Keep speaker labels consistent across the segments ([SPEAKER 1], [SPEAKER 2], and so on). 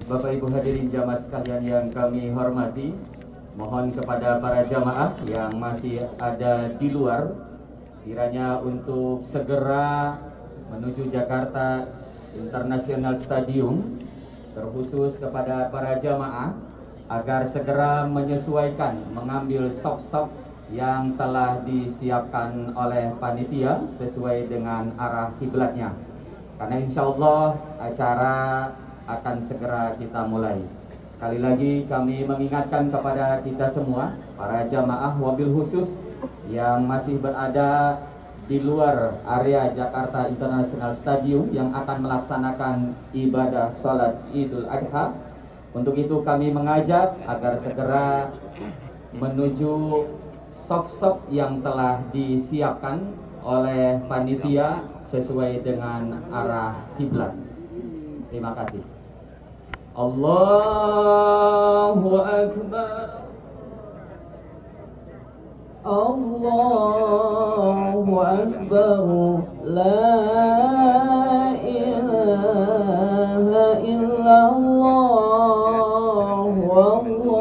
[SPEAKER 1] Bapak Ibu hadirin jamaah sekalian yang kami hormati, mohon kepada para jamaah yang masih ada di luar, kiranya untuk segera menuju Jakarta International Stadium, terkhusus kepada para jamaah agar segera menyesuaikan mengambil sop-sop yang telah disiapkan oleh panitia sesuai dengan arah kiblatnya. Karena insya Allah acara akan segera kita mulai. Sekali lagi kami mengingatkan kepada kita semua, para jamaah wabil khusus yang masih berada di luar area Jakarta International Stadium yang akan melaksanakan ibadah sholat Idul Adha. Untuk itu kami mengajak agar segera menuju sop-sop yang telah disiapkan oleh panitia sesuai dengan arah kiblat. Terima kasih. Allahu Akbar.
[SPEAKER 2] Allahu Akbar. La ilaha illallah. Wallahu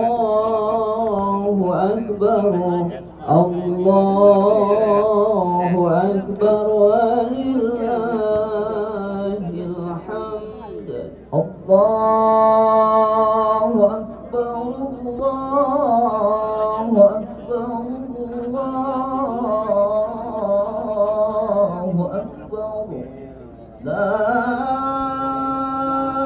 [SPEAKER 2] Akbar. Allahu Akbar. Walillahil hamd. Allahu Akbar. Allahu Akbar. Allahu Akbar. La ilaha illallah.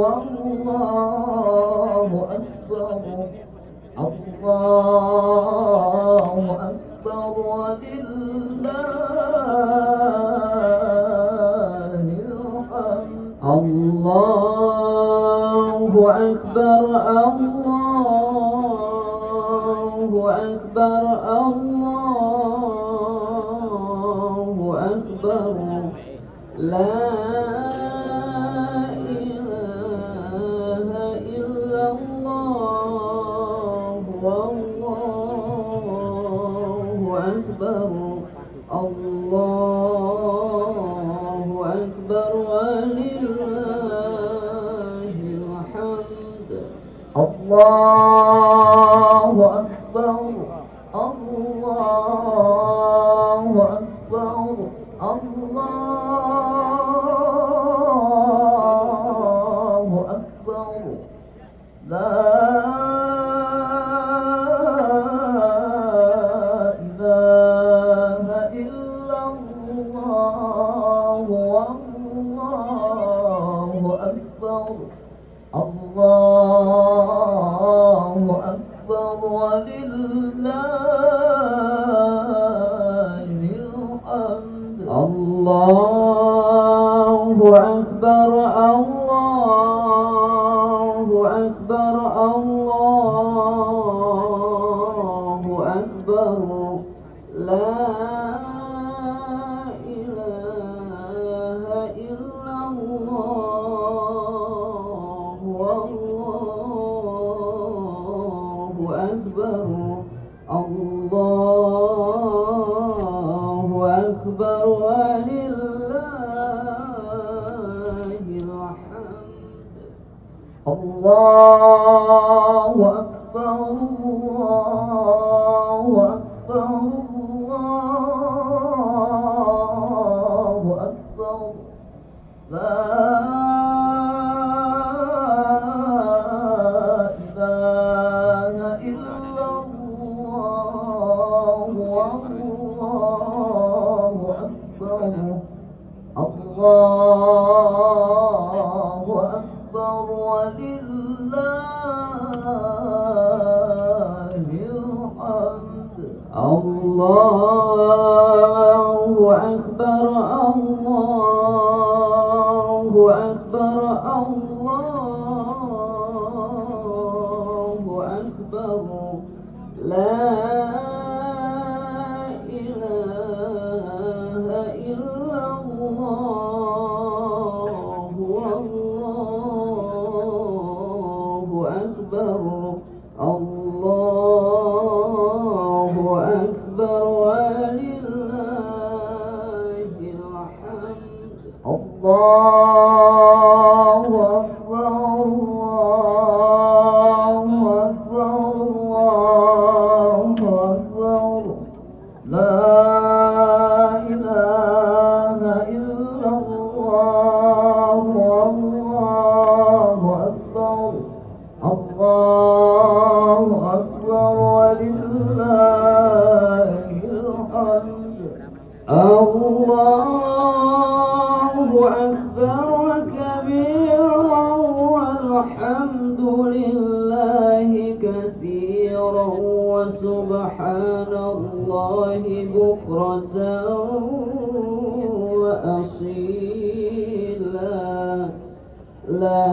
[SPEAKER 2] Wallahu Akbar. Allahu Akbar. Walillahil hamd. Allahu Akbar. Allahu Akbar. Allahu Akbar. La ilaha illallah. Wallahu Akbar. Allahu Akbar. Walillahil hamd. Allahu Akbar. Allahu Akbar. Allahu Akbar. La ilaha illallah. Wallahu Akbar. Allahu Akbar. Walillahil hamd. Allahu Akbar. Allahu Akbar. Allahu Akbar. La ilaha illallah. Wallahu Akbar. Allahu Akbar. Walillahil hamd. Allahu Akbar. Allahu Akbar. Allahu Akbar. La ilaha illallah. Wallahu Akbar. Allahu Akbar. Walillahil hamd. Allahu Akbar. Allahu Akbar. Allahu Akbar. La ilaha illallah. Wallahu Akbar. Allahu Akbar. Walillahil Allahu Akbar, Allahu Akbar, Allahu Akbar. La ilaha illallah, Allahu Akbar. Allahu Akbar walillahil hamd. Allahu Akbar kabiran walhamdulillahi katsiran wa subhanallahi bukratan wa asila. La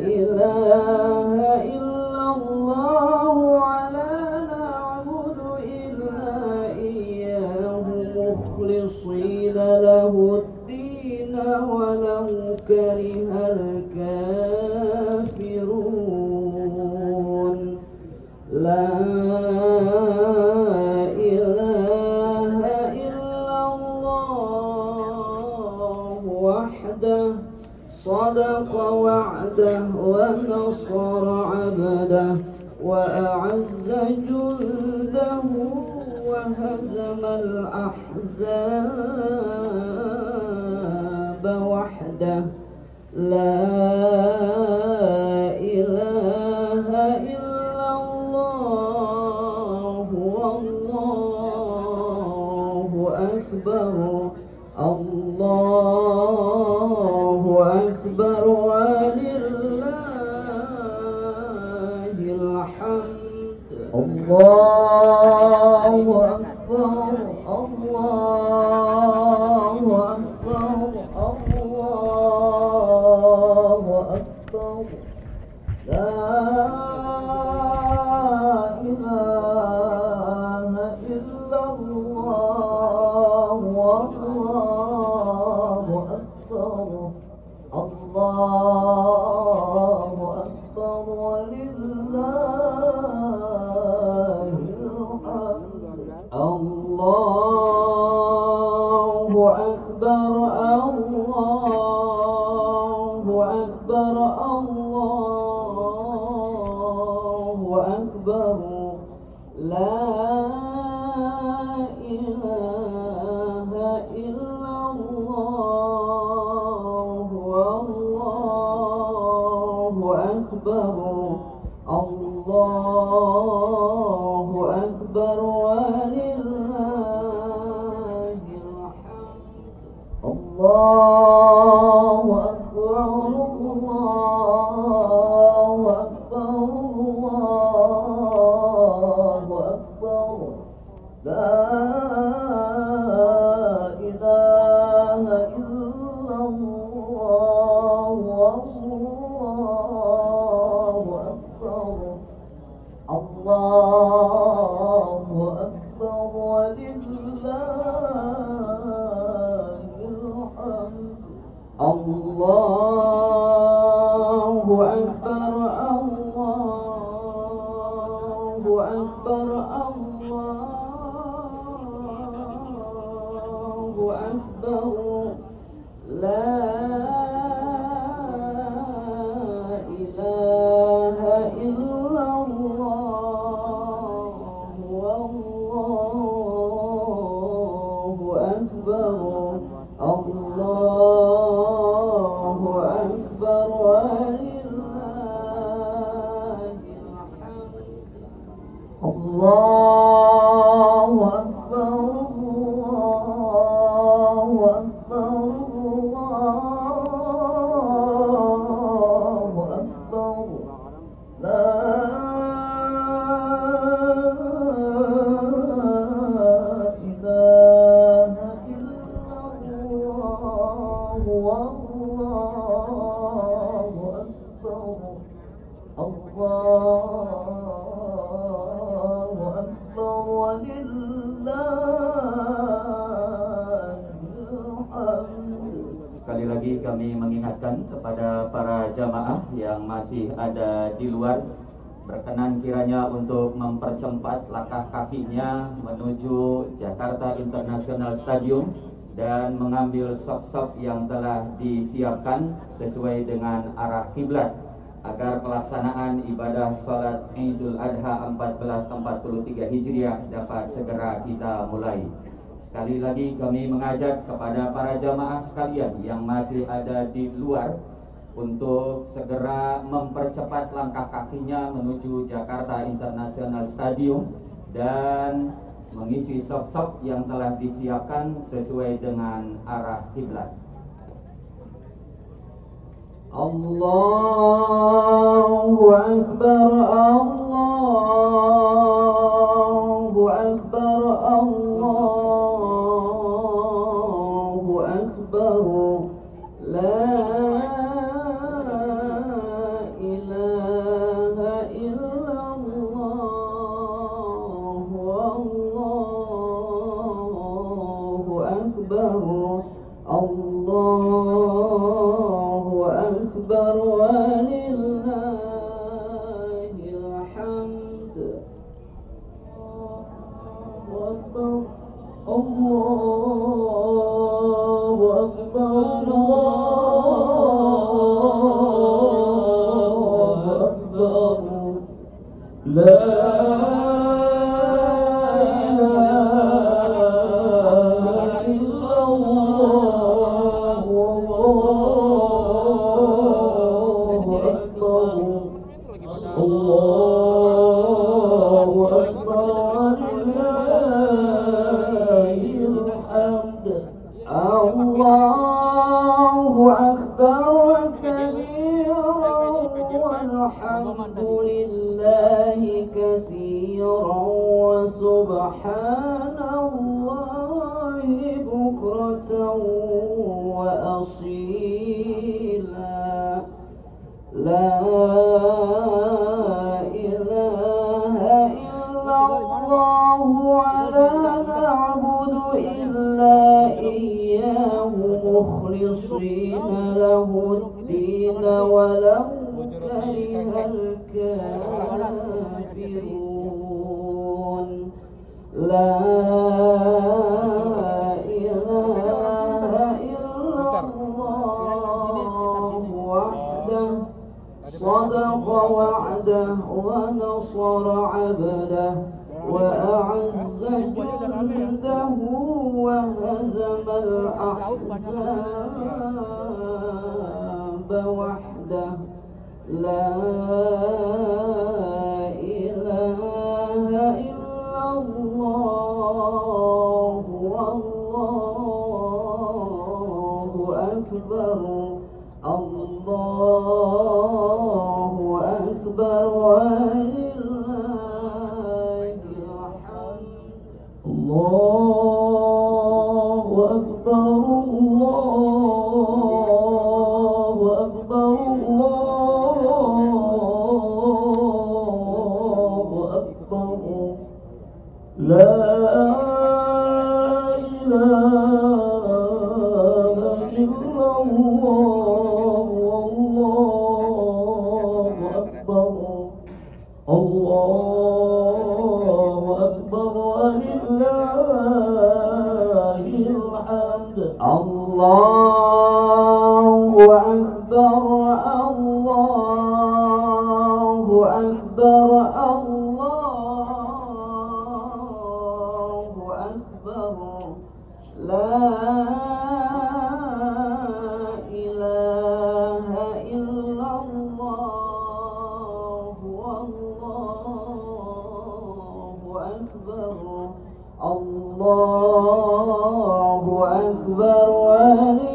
[SPEAKER 2] ilaha illallah wa la na'budu illa iyyahu mukhlishina lahud-din walau karihal kafirun. La ilaha illallah wahdah sadaqa wa'dah wa nasara 'abdah wa a'azza jundahu wa hazamal ahzaba wahdah. La ilaha illallah wallahu akbar. Allahu akbar walillahil hamd. Allahu akbar, Allahu akbar, Allahu akbar. La ilaha illallah, wallahu akbar. Allahu akbar walillahil hamd. Allahu akbar, Allahu akbar, Allahu akbar. La ilaha illallah wallahu akbar. Allahu akbar walillahil hamd. Allahu akbar, Allahu akbar, Allahu akbar. La ilaha illallah wallahu akbar. Allahu akbar walillahil hamd. Allahu akbar, Allahu akbar, Allahu akbar. La ilaha illallah wallahu akbar. Allahu akbar walillahil hamd. Allahu akbar, Allahu akbar, Allahu akbar. La ilaha illallah wallahu akbar. Allahu akbar walillahil hamd.
[SPEAKER 1] Sekali lagi kami mengingatkan kepada para jamaah yang masih ada di luar, berkenan kiranya untuk mempercepat langkah kakinya menuju Jakarta International Stadium dan mengambil sop-sop yang telah disiapkan sesuai dengan arah kiblat agar pelaksanaan ibadah salat Idul Adha 1443 Hijriah dapat segera kita mulai. Sekali lagi kami mengajak kepada para jamaah sekalian yang masih ada di luar untuk segera mempercepat langkah kakinya menuju Jakarta International Stadium dan mengisi sop-sop yang telah disiapkan sesuai dengan arah kiblat.
[SPEAKER 2] Allahu Akbar, Allahu Akbar, Allahu Akbar, la ilaha illallah, Allahu Akbar, Allahu Akbar walillahil hamd. Allahu Akbar, Allahu Akbar, la Allahu Akbar kabiran walhamdulillahi katsiran wa subhanallahi bukratan wa asila. La ilaha illallah wa la na'budu illa iyyahu mukhlishina lahud-din walau karihal kafirun. La ilaha illallah wahdahu sadaqa wa'dahu wa nasara 'abdahu wa a'azza jundahu wa hazama al-ahzaba wahdahu. La ilaha illallah wallahu akbar. Allahu Akbar walillahil hamd. Allahu Akbar, Allahu Akbar, Allahu Akbar. La ilaha illallah. Allahu Akbar walillahil hamd. Allahu Akbar, Allahu Akbar, Allahu Akbar. La Allahu Akbar walillahil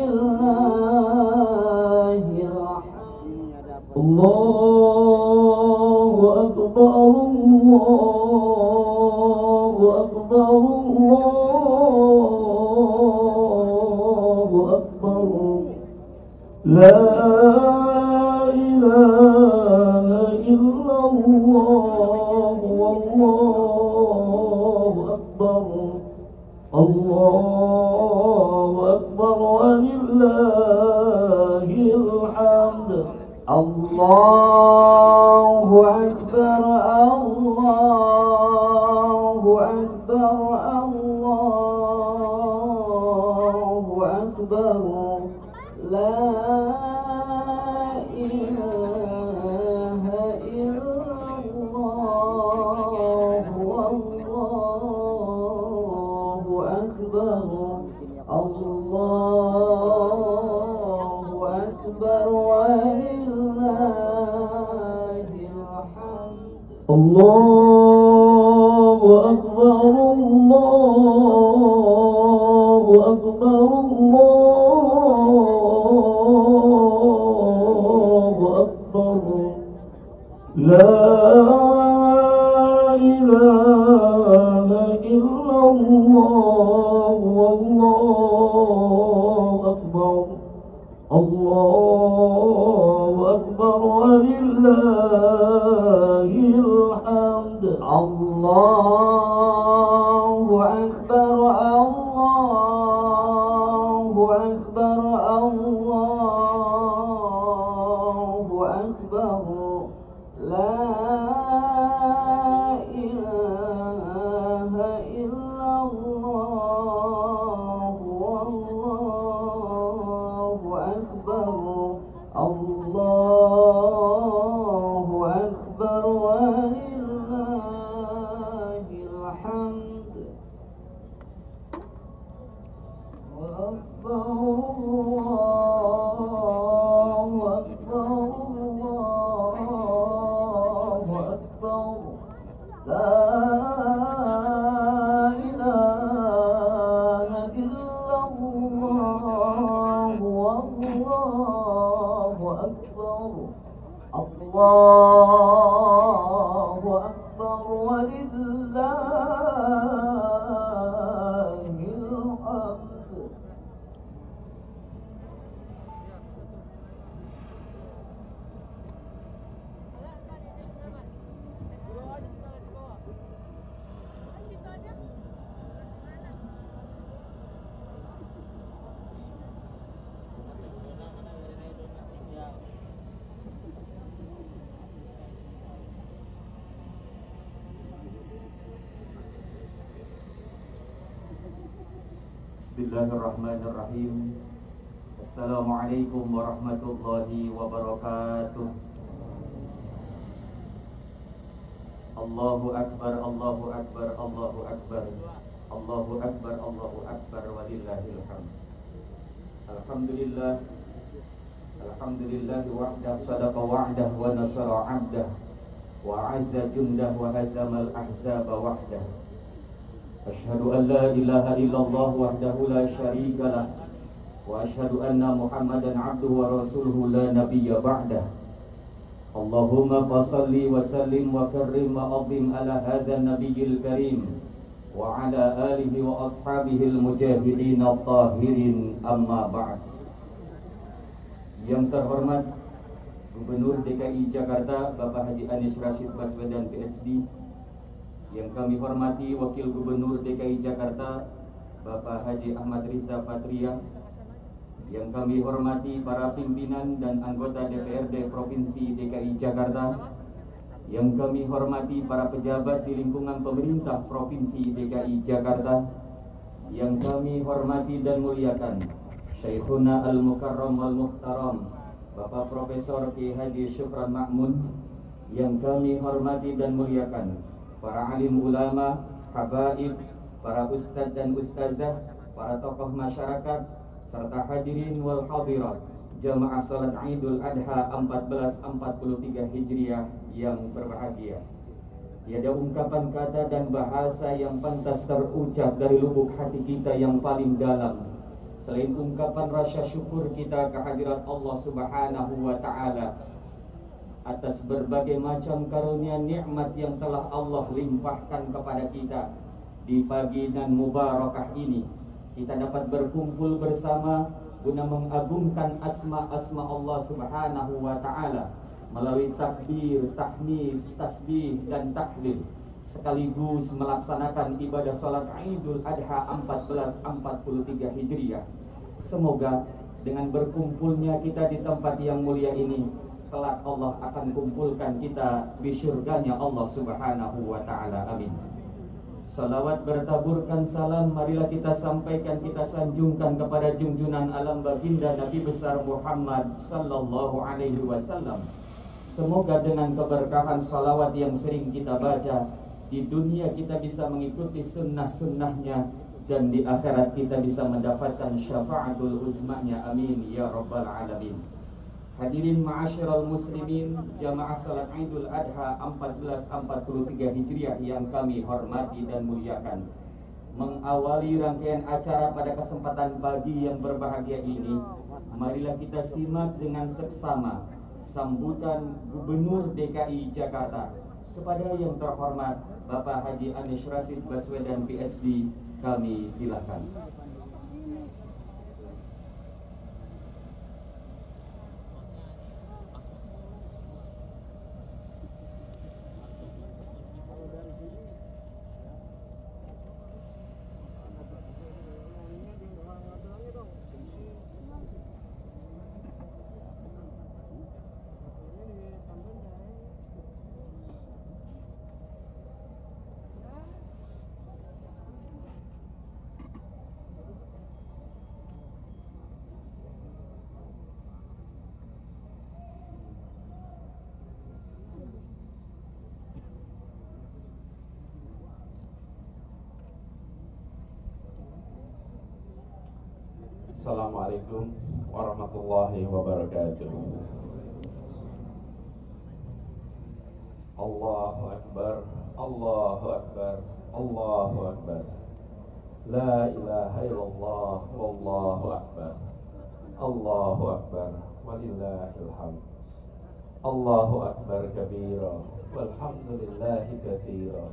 [SPEAKER 2] hamd. Allahu Akbar, Allahu Akbar, Allahu Akbar. La ilaha illallah wallahu akbar. Allahu akbar walillahil hamd. Allahu akbar, Allahu akbar, Allahu الله والله أكبر الله أكبر ولله الحمد
[SPEAKER 3] الله أكبر الله أكبر الله أكبر لا إله إلا الله والله أكبر الله أكبر ولله الحمد أكبر الله أكبر الله أكبر لا إله إلا الله والله أكبر الله أكبر ولله الحمد
[SPEAKER 1] Bismillahirrahmanirrahim. Assalamualaikum warahmatullahi wabarakatuh. Allahu akbar, Allahu akbar, Allahu akbar, Allahu akbar, Allahu akbar, walillahil hamd. Alhamdulillah, alhamdulillah wahdah, sadaqa wa'dah wa nasara 'abdah wa 'azza jundah wa hazamal ahzaba wahdah. Asyhadu an la ilaha illallah wahdahu la syarika lah wa asyhadu anna Muhammadan 'abduhu wa rasuluhu la nabiyya ba'dah. Allahumma fashalli wa sallim wa karrim wa 'azzim ala hadzal nabiyyil karim wa ala alihi wa ashabihil mujahidin at-tahirin, amma ba'd. Yang terhormat Gubernur DKI Jakarta Bapak Haji Anies Rashid Baswedan PhD, yang kami hormati Wakil Gubernur DKI Jakarta Bapak Haji Ahmad Riza Patria, yang kami hormati para pimpinan dan anggota DPRD Provinsi DKI Jakarta, yang kami hormati para pejabat di lingkungan pemerintah Provinsi DKI Jakarta, yang kami hormati dan muliakan Syekhuna Al-Mukarram Al-Muhtaram Bapak Profesor Ki Haji Syukran Ma'mun, yang kami hormati dan muliakan para alim ulama, habaib, para ustadz dan ustazah, para tokoh masyarakat, serta hadirin wal hadirat jamaah salat Idul Adha 1443 Hijriah yang berbahagia. Tiada ungkapan kata dan bahasa yang pantas terucap dari lubuk hati kita yang paling dalam selain ungkapan rasa syukur kita kehadirat Allah Subhanahu wa Ta'ala atas berbagai macam karunia nikmat yang telah Allah limpahkan kepada kita. Di pagi dan mubarakah ini kita dapat berkumpul bersama guna mengagungkan asma-asma Allah Subhanahu wa Ta'ala melalui takbir, tahmid, tasbih dan tahlil, sekaligus melaksanakan ibadah salat Idul Adha 1443 Hijriah. Semoga dengan berkumpulnya kita di tempat yang mulia ini, kelak Allah akan kumpulkan kita di syurganya Allah Subhanahu wa Ta'ala. Amin. Salawat bertaburkan salam marilah kita sampaikan, kita sanjungkan kepada junjungan alam baginda Nabi besar Muhammad sallallahu alaihi wasallam. Semoga dengan keberkahan salawat yang sering kita baca, di dunia kita bisa mengikuti sunnah-sunnahnya, dan di akhirat kita bisa mendapatkan syafaatul uzmanya. Amin ya rabbal alamin. Hadirin ma'asyiral muslimin, jamaah salat Idul Adha 1443 Hijriah yang kami hormati dan muliakan. Mengawali rangkaian acara pada kesempatan pagi yang berbahagia ini, marilah kita simak dengan seksama sambutan Gubernur DKI Jakarta kepada yang terhormat Bapak Haji Anies Rashid Baswedan PhD, kami silakan.
[SPEAKER 4] Assalamualaikum warahmatullahi wabarakatuh. Allahu Akbar, Allahu Akbar, Allahu Akbar. La ilaha illallah, wallahu akbar. Allahu Akbar, walillahil hamd. Allahu Akbar kabira, walhamdulillahi katsira,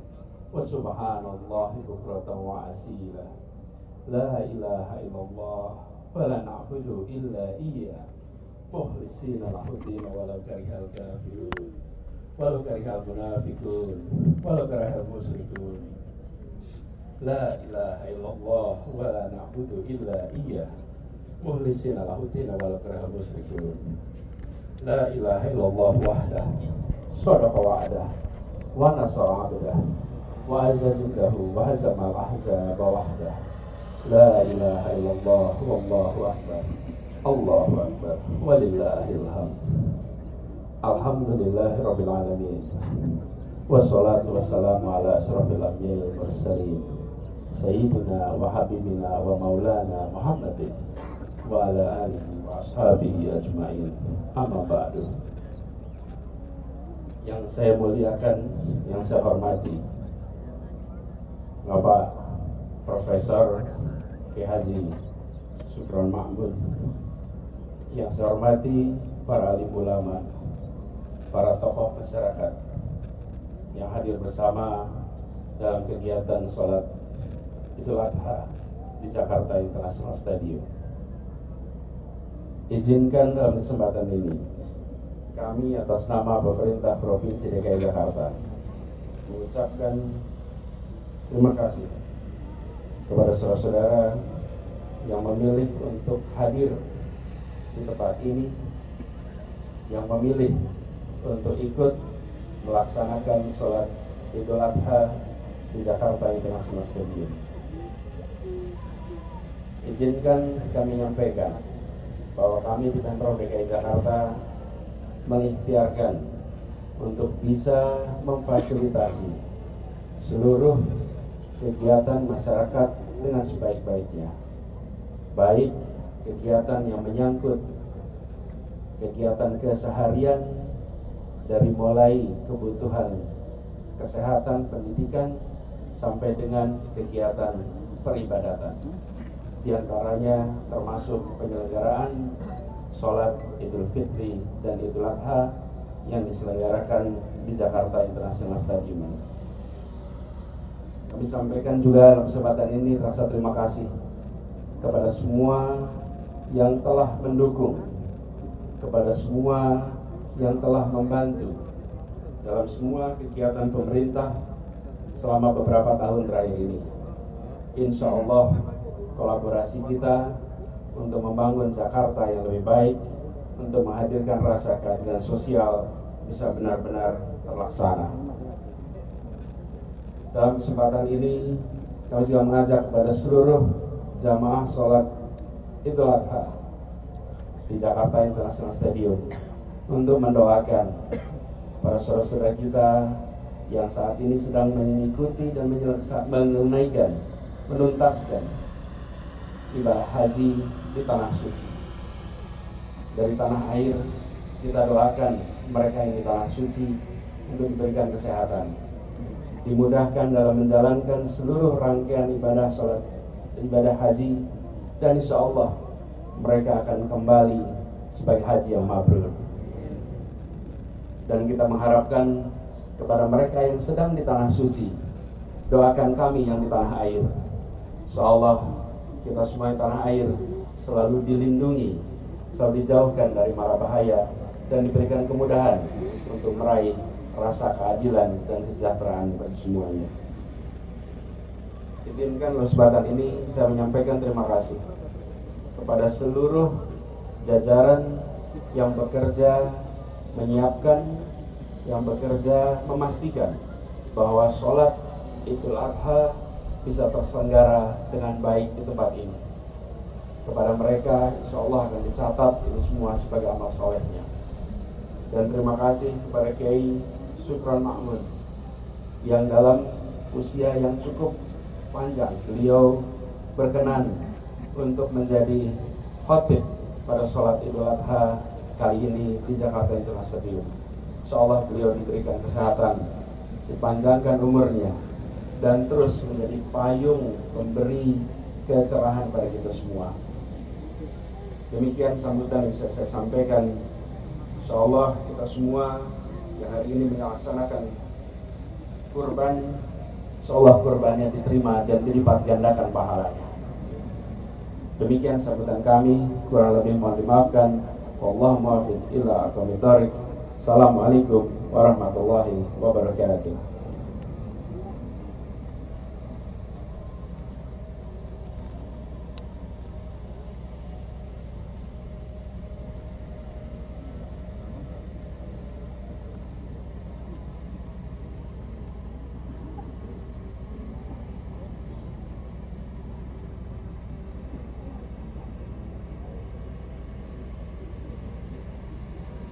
[SPEAKER 4] wa subhanallahi bukratan wa asila. La ilaha illallah ولا نعبد إلا إياه مخلصين له الدين ولو كره الكافرون ولو كره المنافقون ولو كره المشركون لا إله إلا الله ولا نعبد إلا إياه مخلصين له الدين ولو كره المشركون لا إله إلا الله وحده صدق وعده ونصر عبده وعز جنده وهزم الأحزاب وحده La ilaha illallah, wallahu akbar, Allahu akbar, walillahil hamd. Alhamdulillahi rabbil alamin. Wassalatu wassalamu ala asrafil anbiya'i wal mursalin, sayyidina wa habibina wa maulana Muhammadin wa ala alihi wa ashabihi ajma'in. Amma ba'du. Yang saya muliakan, yang saya hormati Bapak Profesor Kiai Haji Sukron Ma'mun, yang saya hormati para alim ulama, para tokoh masyarakat yang hadir bersama dalam kegiatan sholat Idul Adha di Jakarta International Stadium. Izinkan dalam kesempatan ini kami atas nama pemerintah Provinsi DKI Jakarta mengucapkan terima kasih kepada saudara-saudara yang memilih untuk hadir di tempat ini, yang memilih untuk ikut melaksanakan sholat Idul Adha di Jakarta International Stadium. Izinkan kami menyampaikan bahwa kami di Pemprov DKI Jakarta mengikhtiarkan untuk bisa memfasilitasi seluruh kegiatan masyarakat dengan sebaik-baiknya, baik kegiatan yang menyangkut kegiatan keseharian dari mulai kebutuhan kesehatan, pendidikan sampai dengan kegiatan peribadatan, di antaranya termasuk penyelenggaraan sholat Idul Fitri dan Idul Adha yang diselenggarakan di Jakarta International Stadium. Kami sampaikan juga dalam kesempatan ini rasa terima kasih kepada semua yang telah mendukung, kepada semua yang telah membantu dalam semua kegiatan pemerintah selama beberapa tahun terakhir ini. Insya Allah kolaborasi kita untuk membangun Jakarta yang lebih baik, untuk menghadirkan rasa keadilan sosial bisa benar-benar terlaksana. Dalam kesempatan ini kami juga mengajak kepada seluruh jamaah sholat Idul Adha di Jakarta International Stadium untuk mendoakan para saudara-saudara kita yang saat ini sedang mengikuti dan menunaikan, menuntaskan ibadah haji di tanah suci. Dari tanah air kita doakan mereka yang di tanah suci untuk diberikan kesehatan, dimudahkan dalam menjalankan seluruh rangkaian ibadah sholat, ibadah haji, dan insya Allah mereka akan kembali sebagai haji yang mabrur. Dan kita mengharapkan kepada mereka yang sedang di tanah suci doakan kami yang di tanah air. Insyaallah kita semua di tanah air selalu dilindungi, selalu dijauhkan dari mara bahaya, dan diberikan kemudahan untuk meraih rasa keadilan dan kesejahteraan bagi semuanya. Izinkan oleh kesempatan ini saya menyampaikan terima kasih kepada seluruh jajaran yang bekerja menyiapkan, yang bekerja memastikan bahwa sholat Idul Adha bisa terselenggara dengan baik di tempat ini. Kepada mereka insya Allah akan dicatat ini semua sebagai amal solehnya. Dan terima kasih kepada Kiai Syukron Ma'mun yang dalam usia yang cukup panjang beliau berkenan untuk menjadi khatib pada sholat Idul Adha kali ini di Jakarta International Stadium. Insya Allah beliau diberikan kesehatan, dipanjangkan umurnya, dan terus menjadi payung memberi kecerahan pada kita semua. Demikian sambutan yang bisa saya sampaikan. Insya Allah kita semua yang hari ini melaksanakan kurban, insya Allah kurbannya diterima dan dilipat gandakan pahalanya. Demikian sambutan kami, kurang lebih mohon dimaafkan. Wallahu muwaffiq ila aqwamit thoriq. Assalamualaikum warahmatullahi wabarakatuh.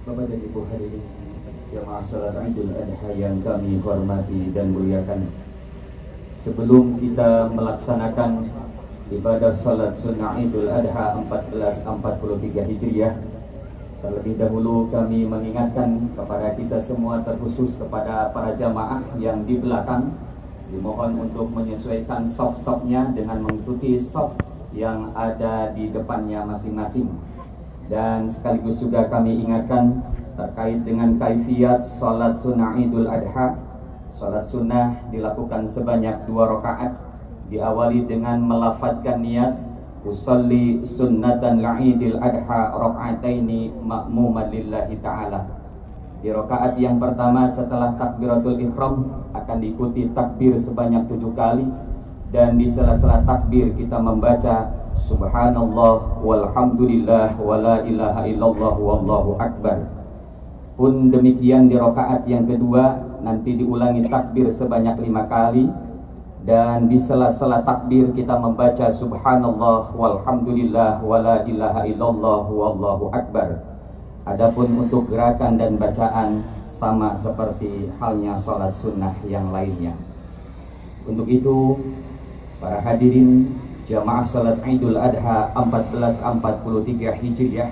[SPEAKER 1] Bapak dan Ibu hadirin jamaah salat Idul Adha yang kami hormati dan muliakan. Sebelum kita melaksanakan ibadah salat sunnah Idul Adha 1443 Hijriah, terlebih dahulu kami mengingatkan kepada kita semua, terkhusus kepada para jamaah yang di belakang, dimohon untuk menyesuaikan saf-safnya dengan mengikuti saf yang ada di depannya masing-masing. Dan sekaligus juga kami ingatkan terkait dengan kaifiat salat sunnah Idul Adha. Salat sunnah dilakukan sebanyak 2 rakaat, diawali dengan melafadzkan niat usolli sunnatan la'idil adha raka'ataini ma'muman lillahi ta'ala. Di rakaat yang pertama setelah takbiratul ihram akan diikuti takbir sebanyak 7 kali, dan di sela-sela takbir kita membaca subhanallah walhamdulillah wala ilaha illallah wallahu akbar. Pun demikian di rakaat yang kedua nanti diulangi takbir sebanyak 5 kali, dan di sela-sela takbir kita membaca subhanallah walhamdulillah wala ilaha illallah wallahu akbar. Adapun untuk gerakan dan bacaan sama seperti halnya salat sunnah yang lainnya. Untuk itu para hadirin jamaah salat Idul Adha 1443 Hijriah,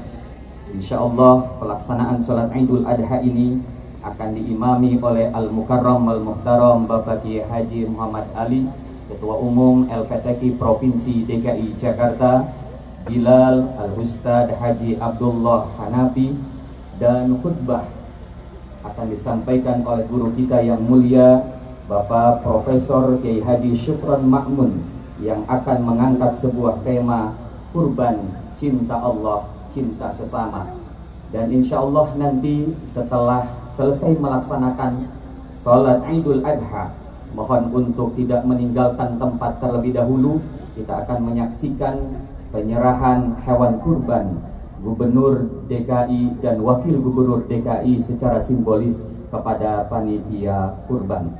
[SPEAKER 1] insyaallah pelaksanaan salat Idul Adha ini akan diimami oleh Al-Mukarram Al-Muhtaram Bapak Kiai Haji Muhammad Ali, Ketua Umum LVTQ Provinsi DKI Jakarta, Bilal Al-Ustad Haji Abdullah Hanafi, dan khutbah akan disampaikan oleh guru kita yang mulia Bapak Profesor Kiai Haji Syukron Ma'mun, yang akan mengangkat sebuah tema kurban, cinta Allah, cinta sesama. Dan insya Allah nanti setelah selesai melaksanakan sholat Idul Adha, mohon untuk tidak meninggalkan tempat terlebih dahulu. Kita akan menyaksikan penyerahan hewan kurban Gubernur DKI dan Wakil Gubernur DKI secara simbolis kepada panitia kurban.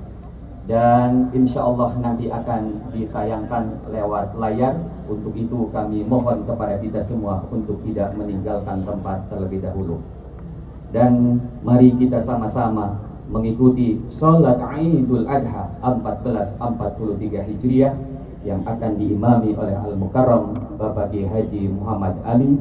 [SPEAKER 1] Dan insya Allah nanti akan ditayangkan lewat layar. Untuk itu kami mohon kepada kita semua untuk tidak meninggalkan tempat terlebih dahulu. Dan mari kita sama-sama mengikuti sholat Idul Adha 1443 Hijriah yang akan diimami oleh Al-Mukarram Bapak Kiai Haji Muhammad Ali,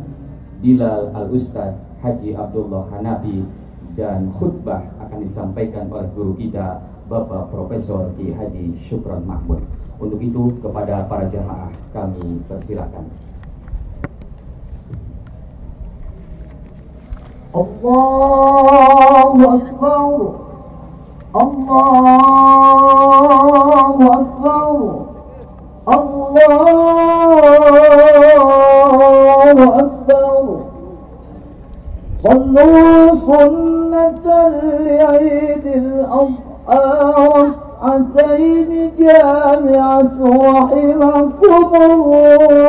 [SPEAKER 1] Bilal Al-Ustad Haji Abdullah Hanafi, dan khutbah akan disampaikan oleh guru kita Bapak Profesor Kiai Haji Syukron Mahmud. Untuk itu kepada para jamaah kami persilakan.
[SPEAKER 3] Allahu Akbar, Allahu صلوا سنة لعيد الأضحى ركعتين جامعة رحمكم الله.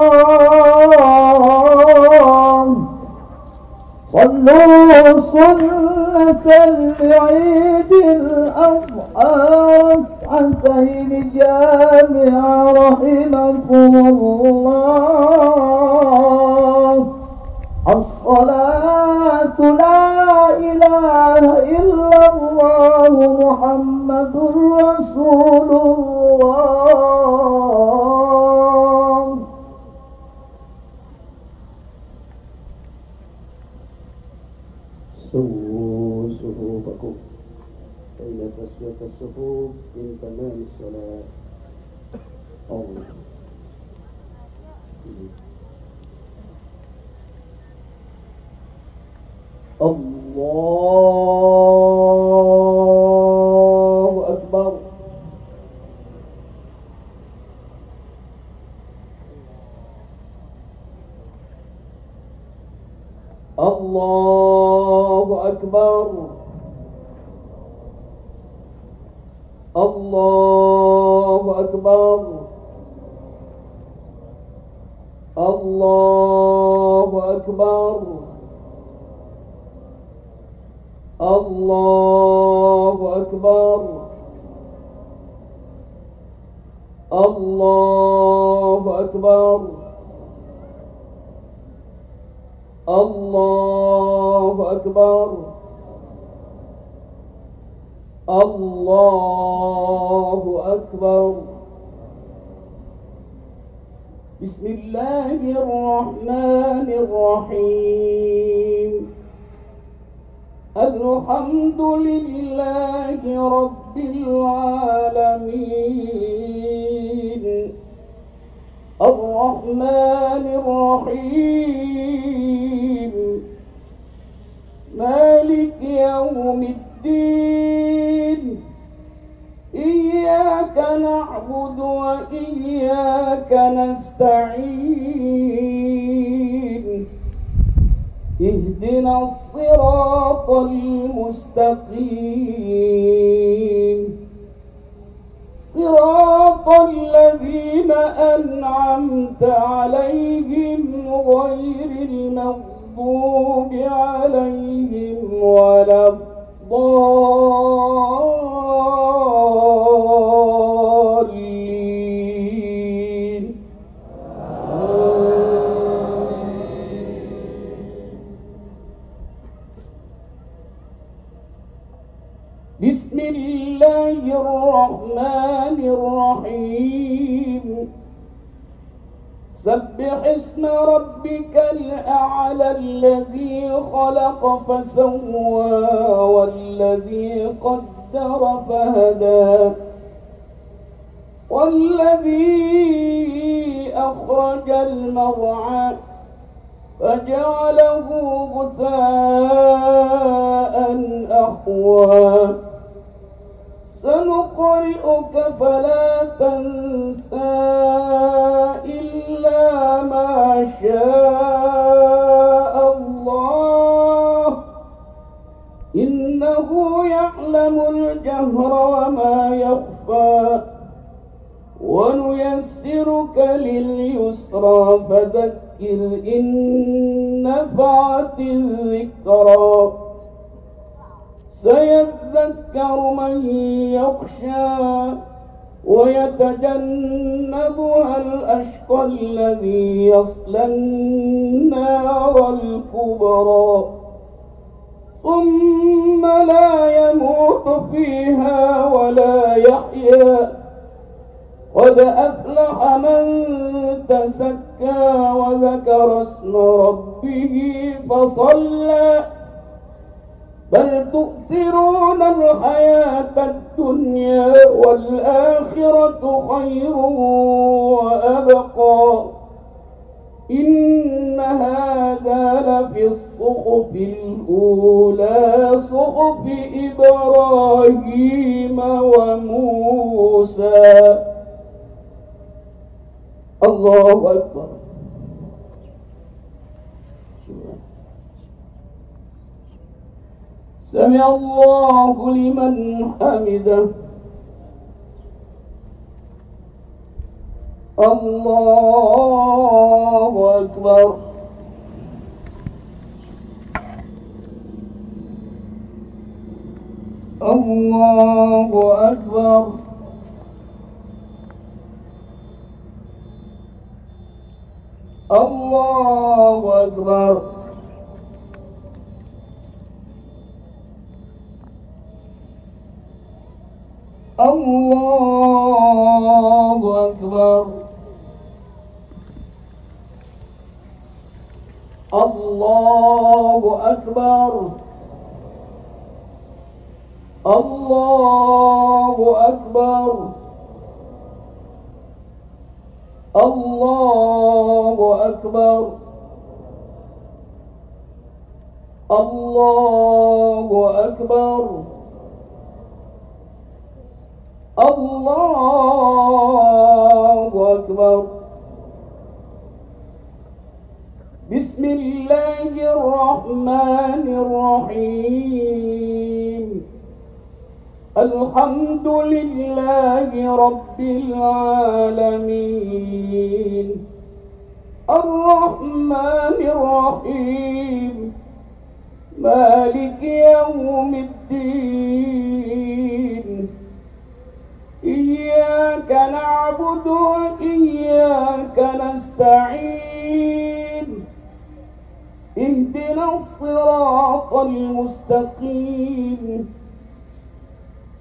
[SPEAKER 3] صلوا سنة لعيد الأضحى ركعتين جامعة رحمكم الله. الصلاة لا إله إلا الله محمد رسول الله.
[SPEAKER 4] سووا صفوفكم فإن تسوية الصفوف من تمام الصلاة. الله أكبر. الله أكبر. الله أكبر. الله أكبر. الله أكبر. الله أكبر. الله أكبر. الله أكبر. بسم الله الرحمن الرحيم. الحمد لله رب العالمين الرحمن الرحيم مالك يوم الدين إياك نعبد وإياك نستعين اهدنا الصراط المستقيم صراط الذين أنعمت عليهم غير المغضوب عليهم ولا الضالين. بسم الله الرحمن الرحيم. سبح اسم ربك الأعلى الذي خلق فسوى والذي قدر فهدى والذي أخرج المرعى فجعله غثاء أحوى سنقرئك فلا تنسى إلا ما شاء الله إنه يعلم الجهر وما يخفى ونيسرك لليسرى فذكر إن نفعت الذكرى سيذكر من يخشى ويتجنبها الأشقى الذي يصلى النار الكبرى ثم لا يموت فيها ولا يحيا قد أفلح من تزكى وذكر اسم ربه فصلى بل تؤثرون الحياة الدنيا والآخرة خير وأبقى إن هذا لفي الصحف الأولى صحف إبراهيم وموسى.
[SPEAKER 3] الله أكبر. سمع الله لمن حمده. الله أكبر. الله أكبر. الله أكبر. الله أكبر. الله أكبر. الله أكبر. الله أكبر. الله أكبر. الله أكبر. بسم الله الرحمن الرحيم. الحمد لله رب العالمين. الرحمن الرحيم. مالك يوم الدين. إياك نعبد وإياك نستعين. اهدنا الصراط المستقيم.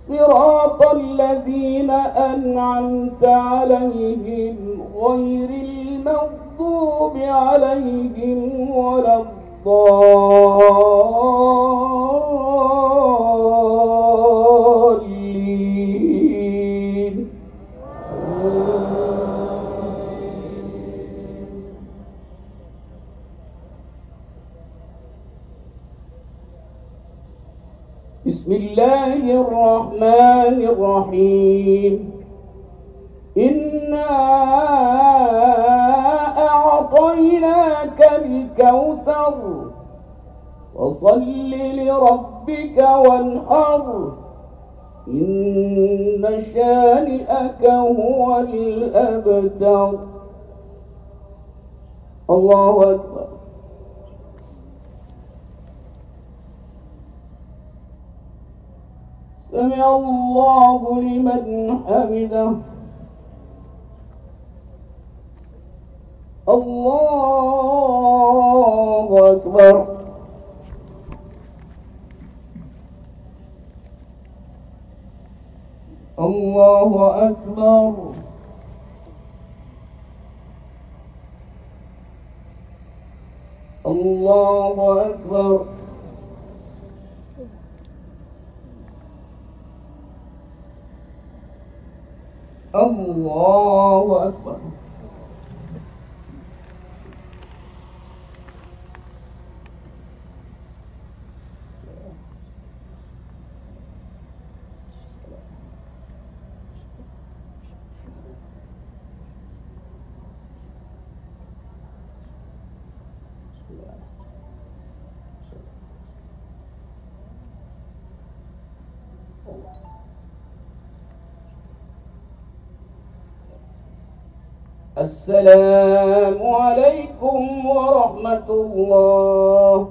[SPEAKER 3] صراط الذين أنعمت عليهم غير المغضوب عليهم ولا الضالين. بسم الله الرحمن الرحيم. إنا أعطيناك الكوثر فصل لربك وانحر إن شانئك هو الأبتر. الله أكبر. سمع الله لمن حمده. الله أكبر. الله أكبر. الله أكبر. الله أكبر. السلام عليكم ورحمة الله.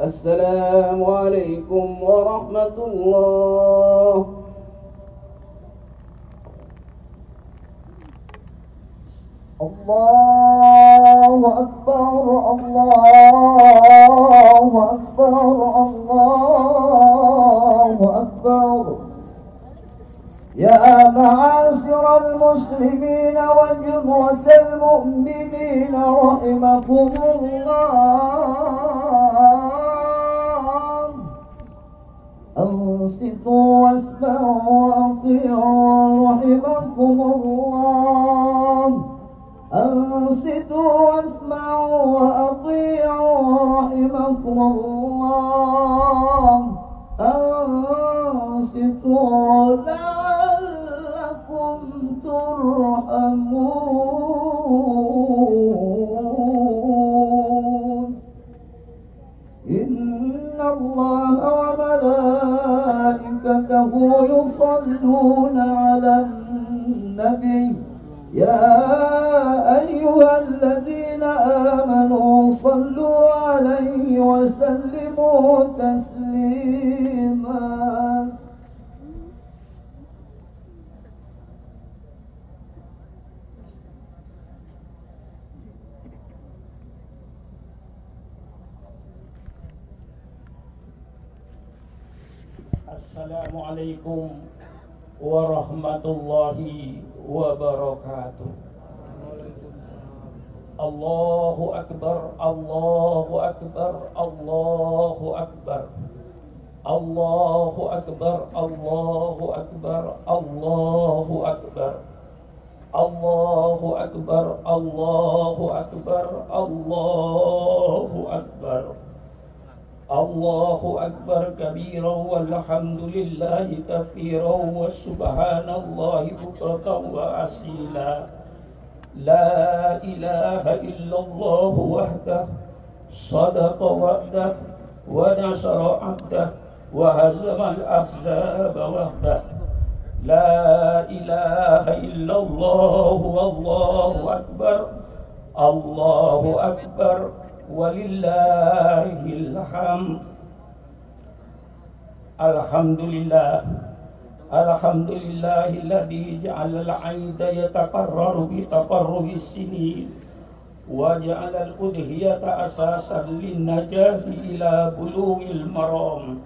[SPEAKER 3] السلام عليكم ورحمة الله. الله أكبر. الله أكبر. الله أكبر. يا معاشر المسلمين وجمرة المؤمنين رحمكم الله. أنصتوا واسمعوا وأطيعوا رحمكم الله. أنصتوا واسمعوا وأطيعوا رحمكم الله. أنصتوا لعلكم ترحمون. يصلون على النبي يا أيها الذين آمنوا صلوا عليه وسلموا تسليما.
[SPEAKER 5] Assalamualaikum warahmatullahi wabarakatuh. Allahu Akbar, Allahu Akbar, Allahu Akbar, Allahu Akbar, Allahu Akbar, Allahu Akbar, Allahu Akbar, Allahu Akbar, Allahu Akbar. Allahu Akbar kabiran walhamdulillahi katsiran wa subhanallahi bukratan wa asila. La ilaha illallah wahdah sadaqa wa'dah wa nasara 'abdah wa hazamal ahzaba wahdah. La ilaha illallah wallahu akbar. Allahu akbar walillahil hamd. Alhamdulillah, alhamdulillahilladzi ja'ala al-'aida yataqarraru bi taqarrubi sinin wa ja'ala al-udhiyata asasan lin-najahi ila bulughil maram.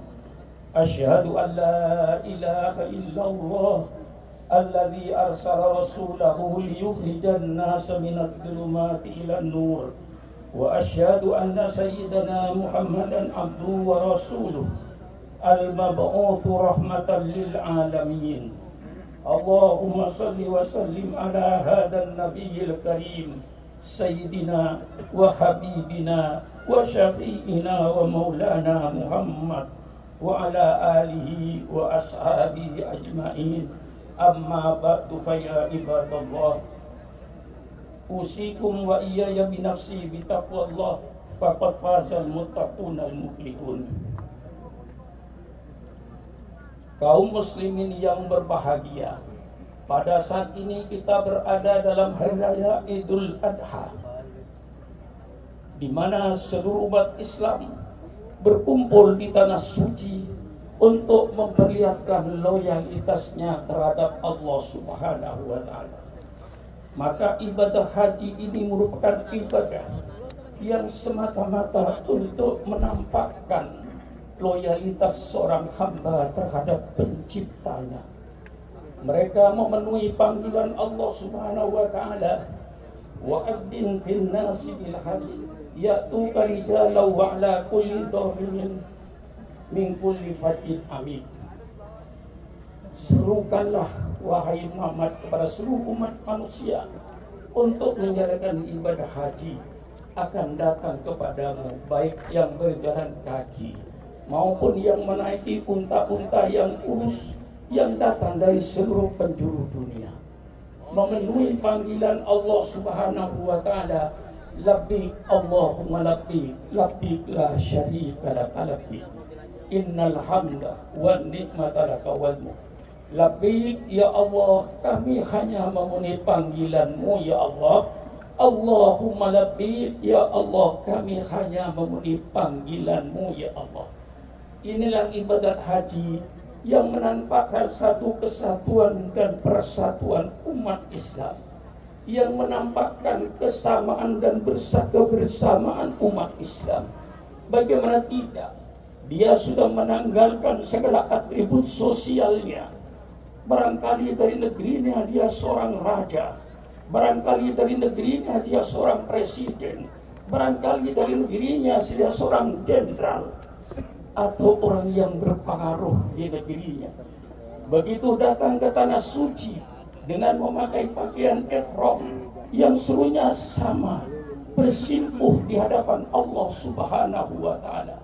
[SPEAKER 5] Asyhadu an la ilaha illallah alladzi arsala rasulahu liyukhrijan nasa minadh dhulumati ilan nur. Wa asyhadu anna sayyidana Muhammadan abduhu wa rasuluh al-mab'utsu rahmatan lil alamin. Allahumma salli wa sallim ala hadzal nabiyil karim sayyidina wa habibina wa syafi'ina wa maulana Muhammad wa ala alihi wa ashabihi ajma'in. Amma ba'du fa ya ibadallah, usikum wa iyaya binafsi bitaqwallah faqad fazal muttaqun al-muflihun. Kaum muslimin yang berbahagia, pada saat ini kita berada dalam hari raya Idul Adha, di mana seluruh umat Islam berkumpul di tanah suci untuk memperlihatkan loyalitasnya terhadap Allah Subhanahu wa taala. Maka ibadah haji ini merupakan ibadah yang semata-mata untuk menampakkan loyalitas seorang hamba terhadap penciptanya. Mereka memenuhi panggilan Allah Subhanahu wa taala, wa'adzin fil nasi bil haji ya'tuka rijalan wa ala kulli dhamirin min kulli fajjin amik. Serukanlah wahai Muhammad kepada seluruh umat manusia untuk menjalankan ibadah haji akan datang kepadamu, baik yang berjalan kaki maupun yang menaiki unta-unta yang urus yang datang dari seluruh penjuru dunia, memenuhi panggilan Allah Subhanahu wa taala. Labbaik Allahumma labbaik, labbaik la syarika lak labbaik, innal hamda wan ni'mata laka wal mulk. Labbaik ya Allah, kami hanya memenuhi panggilan-Mu ya Allah. Allahumma labbaik ya Allah, kami hanya memenuhi panggilan-Mu ya Allah. Inilah ibadat haji yang menampakkan satu kesatuan dan persatuan umat Islam, yang menampakkan kesamaan dan kebersamaan umat Islam. Bagaimana tidak, dia sudah menanggalkan segala atribut sosialnya. Barangkali dari negerinya dia seorang raja, barangkali dari negerinya dia seorang presiden, barangkali dari negerinya dia seorang jenderal atau orang yang berpengaruh di negerinya. Begitu datang ke tanah suci dengan memakai pakaian ihram yang seluruhnya sama, bersimpuh di hadapan Allah Subhanahu wa taala.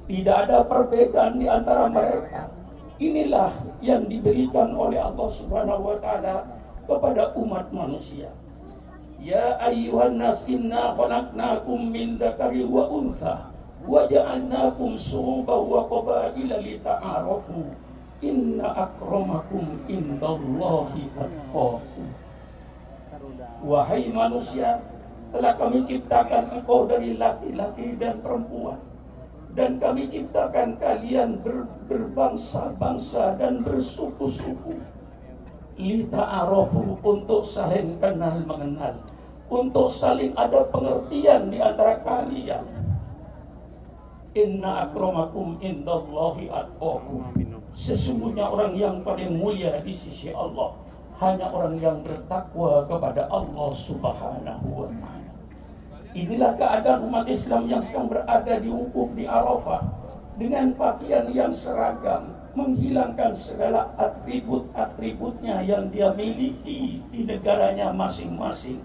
[SPEAKER 5] Tidak ada perbedaan di antara mereka. Inilah yang diberikan oleh Allah Subhanahu wa taala kepada umat manusia. Ya ayyuhan nas inna khalaqnakum min dzakari wa untha wa ja'alnakum syu'uban wa qabaila lita'arafu. Inna akramakum indallahi atqakum. Wahai manusia, telah kami ciptakan engkau dari laki-laki dan perempuan, dan kami ciptakan kalian berbangsa-bangsa dan bersuku-suku. Lita'arafu, untuk saling kenal mengenal, untuk saling ada pengertian di antara kalian. Inna akramakum indallahi atqakum. Sesungguhnya orang yang paling mulia di sisi Allah hanya orang yang bertakwa kepada Allah Subhanahu wa ta'ala. Inilah keadaan umat Islam yang sedang berada di wukuf di Arafah dengan pakaian yang seragam, menghilangkan segala atribut-atributnya yang dia miliki di negaranya masing-masing,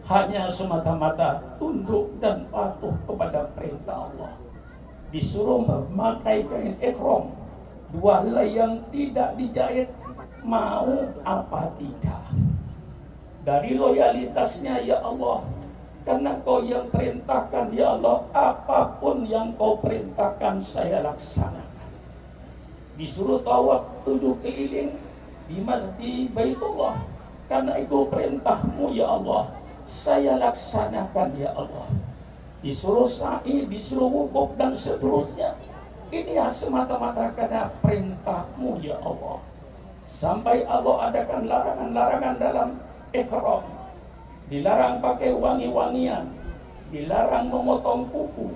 [SPEAKER 5] hanya semata-mata tunduk dan patuh kepada perintah Allah. Disuruh memakai kain ihram, dua helai yang tidak dijahit, mau apa tidak. Dari loyalitasnya, ya Allah, karena kau yang perintahkan, ya Allah, apapun yang kau perintahkan saya laksanakan. Disuruh tawaf 7 keliling di Masjid Baitullah, karena itu perintahmu, ya Allah, saya laksanakan, ya Allah. Disuruh sa'i, disuruh wukuf dan seterusnya. Ini semata-mata karena perintahmu, ya Allah. Sampai Allah adakan larangan-larangan dalam ihram. Dilarang pakai wangi-wangian, dilarang memotong kuku,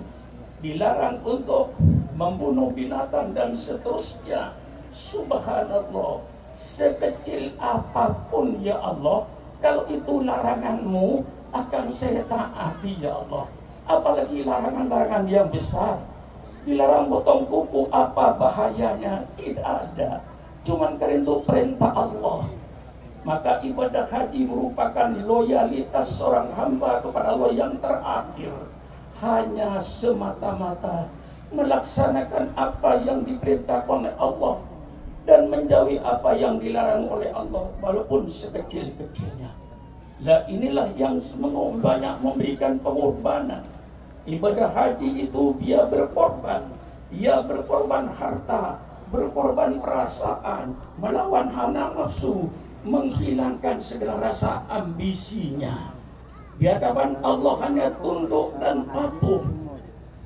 [SPEAKER 5] dilarang untuk membunuh binatang dan seterusnya. Subhanallah, sekecil apapun, ya Allah, kalau itu laranganmu akan saya taati, ya Allah. Apalagi larangan-larangan yang besar. Dilarang potong kuku, apa bahayanya? Tidak ada. Cuman karena itu perintah Allah. Maka ibadah haji merupakan loyalitas seorang hamba kepada Allah yang terakhir. Hanya semata-mata melaksanakan apa yang diperintahkan oleh Allah dan menjauhi apa yang dilarang oleh Allah, walaupun sekecil-kecilnya. Lah inilah yang banyak memberikan pengorbanan. Ibadah haji itu dia berkorban harta, berkorban perasaan, melawan hawa nafsu, menghilangkan segala rasa ambisinya. Di hadapan Allah hanya tunduk dan patuh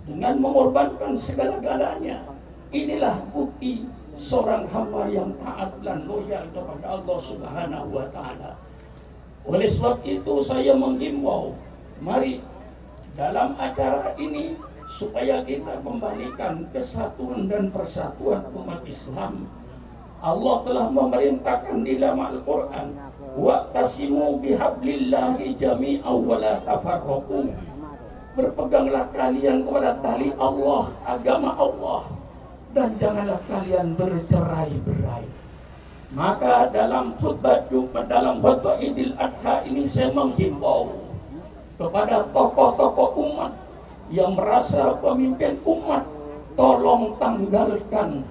[SPEAKER 5] dengan mengorbankan segala-galanya. Inilah bukti seorang hamba yang taat dan loyal kepada Allah Subhanahu wa ta'ala. Oleh sebab itu saya menghimbau, mari dalam acara ini supaya kita kembalikan kesatuan dan persatuan umat Islam. Allah telah memerintahkan di dalam Al-Quran, wa'tasimu bihablillahi jami'an wa la tafarraqu. Berpeganglah kalian kepada tali Allah, agama Allah, dan janganlah kalian bercerai-berai. Maka dalam khutbah Idul Adha ini saya menghimbau kepada tokoh-tokoh umat yang merasa pemimpin umat, tolong tanggalkan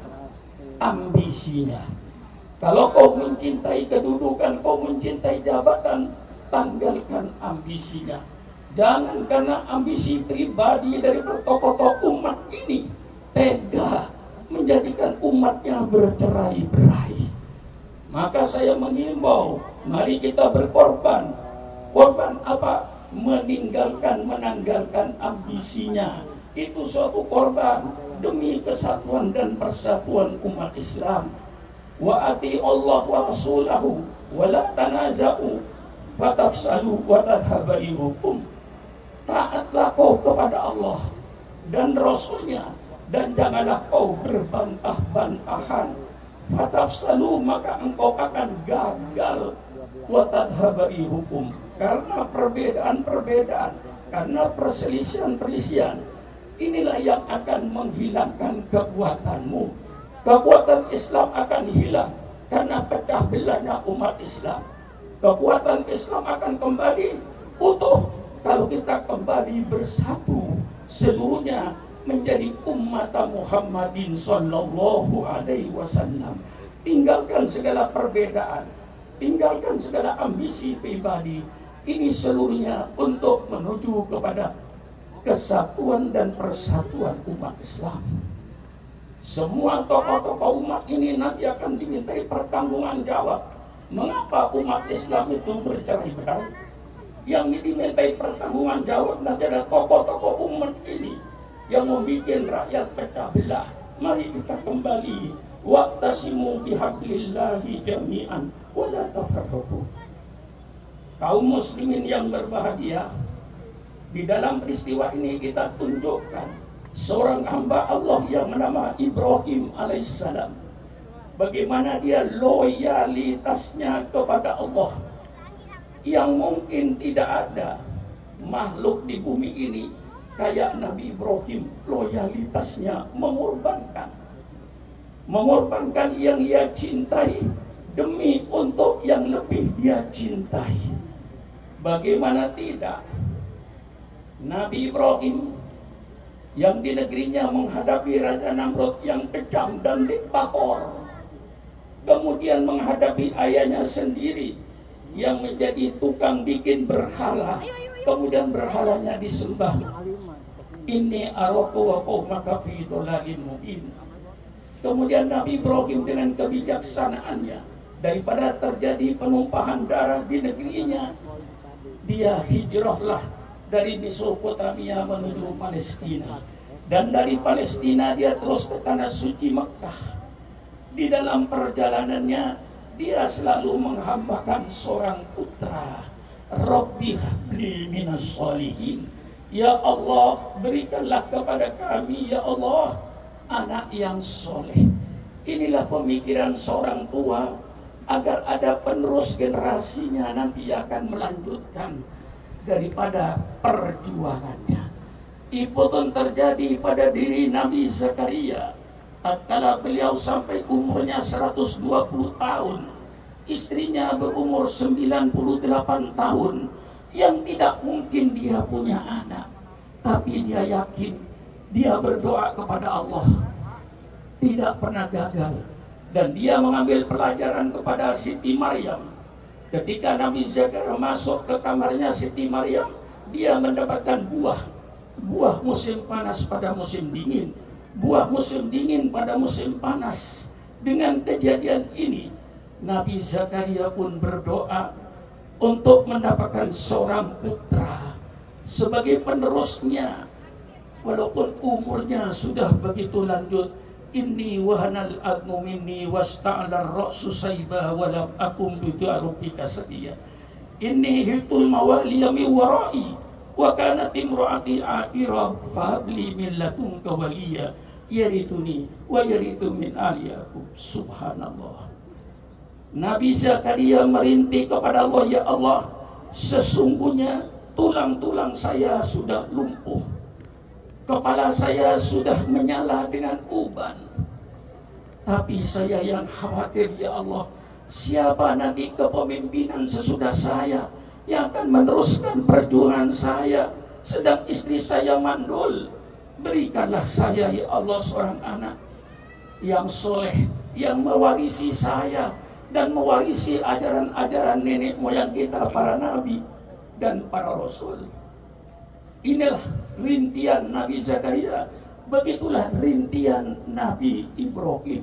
[SPEAKER 5] ambisinya. Kalau kau mencintai kedudukan, kau mencintai jabatan, tanggalkan ambisinya. Jangan karena ambisi pribadi dari tokoh-tokoh umat ini tega menjadikan umatnya bercerai-berai. Maka saya mengimbau, mari kita berkorban. Korban apa? Menanggalkan ambisinya. Itu suatu korban demi kesatuan dan persatuan umat Islam. Wa ati Allah wa rasulahu wa la tanaza'u fatafsalu wa tadhhabu rihukum. Taatlah kau kepada Allah dan Rasulnya, dan janganlah kau berbantah-bantahan. Fatafsalu, maka engkau akan gagal. Wa tadhhabu rihukum, karena perbedaan-perbedaan, karena perselisihan-perselisihan, inilah yang akan menghilangkan kekuatanmu. Kekuatan Islam akan hilang karena pecah belahnya umat Islam. Kekuatan Islam akan kembali utuh kalau kita kembali bersatu seluruhnya menjadi umat Muhammadin sallallahu alaihi wasallam. Tinggalkan segala perbedaan, tinggalkan segala ambisi pribadi. Ini seluruhnya untuk menuju kepada kesatuan dan persatuan umat Islam. Semua tokoh-tokoh umat ini nanti akan dimintai pertanggungan jawab. Mengapa umat Islam itu bercerai-berai? Yang dimintai pertanggungan jawab nanti ada tokoh-tokoh umat ini yang membuat rakyat pecah belah. Mari kita kembali, waqtasimu bihablillahi jami'an wa la tafarraqu. Kaum muslimin yang berbahagia, di dalam peristiwa ini kita tunjukkan seorang hamba Allah yang bernama Ibrahim alaihissalam, bagaimana dia loyalitasnya kepada Allah yang mungkin tidak ada makhluk di bumi ini kayak Nabi Ibrahim. Loyalitasnya mengorbankan yang ia cintai demi untuk yang lebih dia cintai. Bagaimana tidak, Nabi Ibrahim yang di negerinya menghadapi Raja Namrud yang kejam dan diktator, kemudian menghadapi ayahnya sendiri yang menjadi tukang bikin berhala, kemudian berhalanya disembah. Ini araku wa qaumaka fi dhalalin mubin. Kemudian Nabi Ibrahim dengan kebijaksanaannya, daripada terjadi penumpahan darah di negerinya, dia hijrahlah dari Mesopotamia menuju Palestina, dan dari Palestina dia terus ke tanah suci Mekah. Di dalam perjalanannya dia selalu menghambakan seorang putra. Rabbi habli minas sholihin, ya Allah berikanlah kepada kami ya Allah anak yang soleh. Inilah pemikiran seorang tua, agar ada penerus generasinya nanti akan melanjutkan daripada perjuangannya. Itu pun terjadi pada diri Nabi Zakaria. Tatkala beliau sampai umurnya 120 tahun, istrinya berumur 98 tahun, yang tidak mungkin dia punya anak. Tapi dia yakin, dia berdoa kepada Allah, tidak pernah gagal. Dan dia mengambil pelajaran kepada Siti Maryam. Ketika Nabi Zakaria masuk ke kamarnya Siti Maryam, dia mendapatkan buah musim panas pada musim dingin, buah musim dingin pada musim panas. Dengan kejadian ini, Nabi Zakaria pun berdoa untuk mendapatkan seorang putra sebagai penerusnya, walaupun umurnya sudah begitu lanjut. Inni wahanal adnu minni wasta'alar ra'su sayba walam akum bidu'arubika sadiya. Inni hitul mawaliya mi warai wa kanat imra'ati aqira fahabli min ladunka waliya yarithuni wa yarithu min ali Yaqub. Subhanallah. Nabi Zakaria merintih kepada Allah, ya Allah, sesungguhnya tulang-tulang saya sudah lumpuh, kepala saya sudah menyala dengan uban. Tapi saya yang khawatir ya Allah, siapa nanti kepemimpinan sesudah saya yang akan meneruskan perjuangan saya, sedang istri saya mandul. Berikanlah saya ya Allah seorang anak yang soleh, yang mewarisi saya dan mewarisi ajaran-ajaran nenek moyang kita, para nabi dan para rasul. Inilah rintian Nabi Zakaria, begitulah rintian Nabi Ibrahim.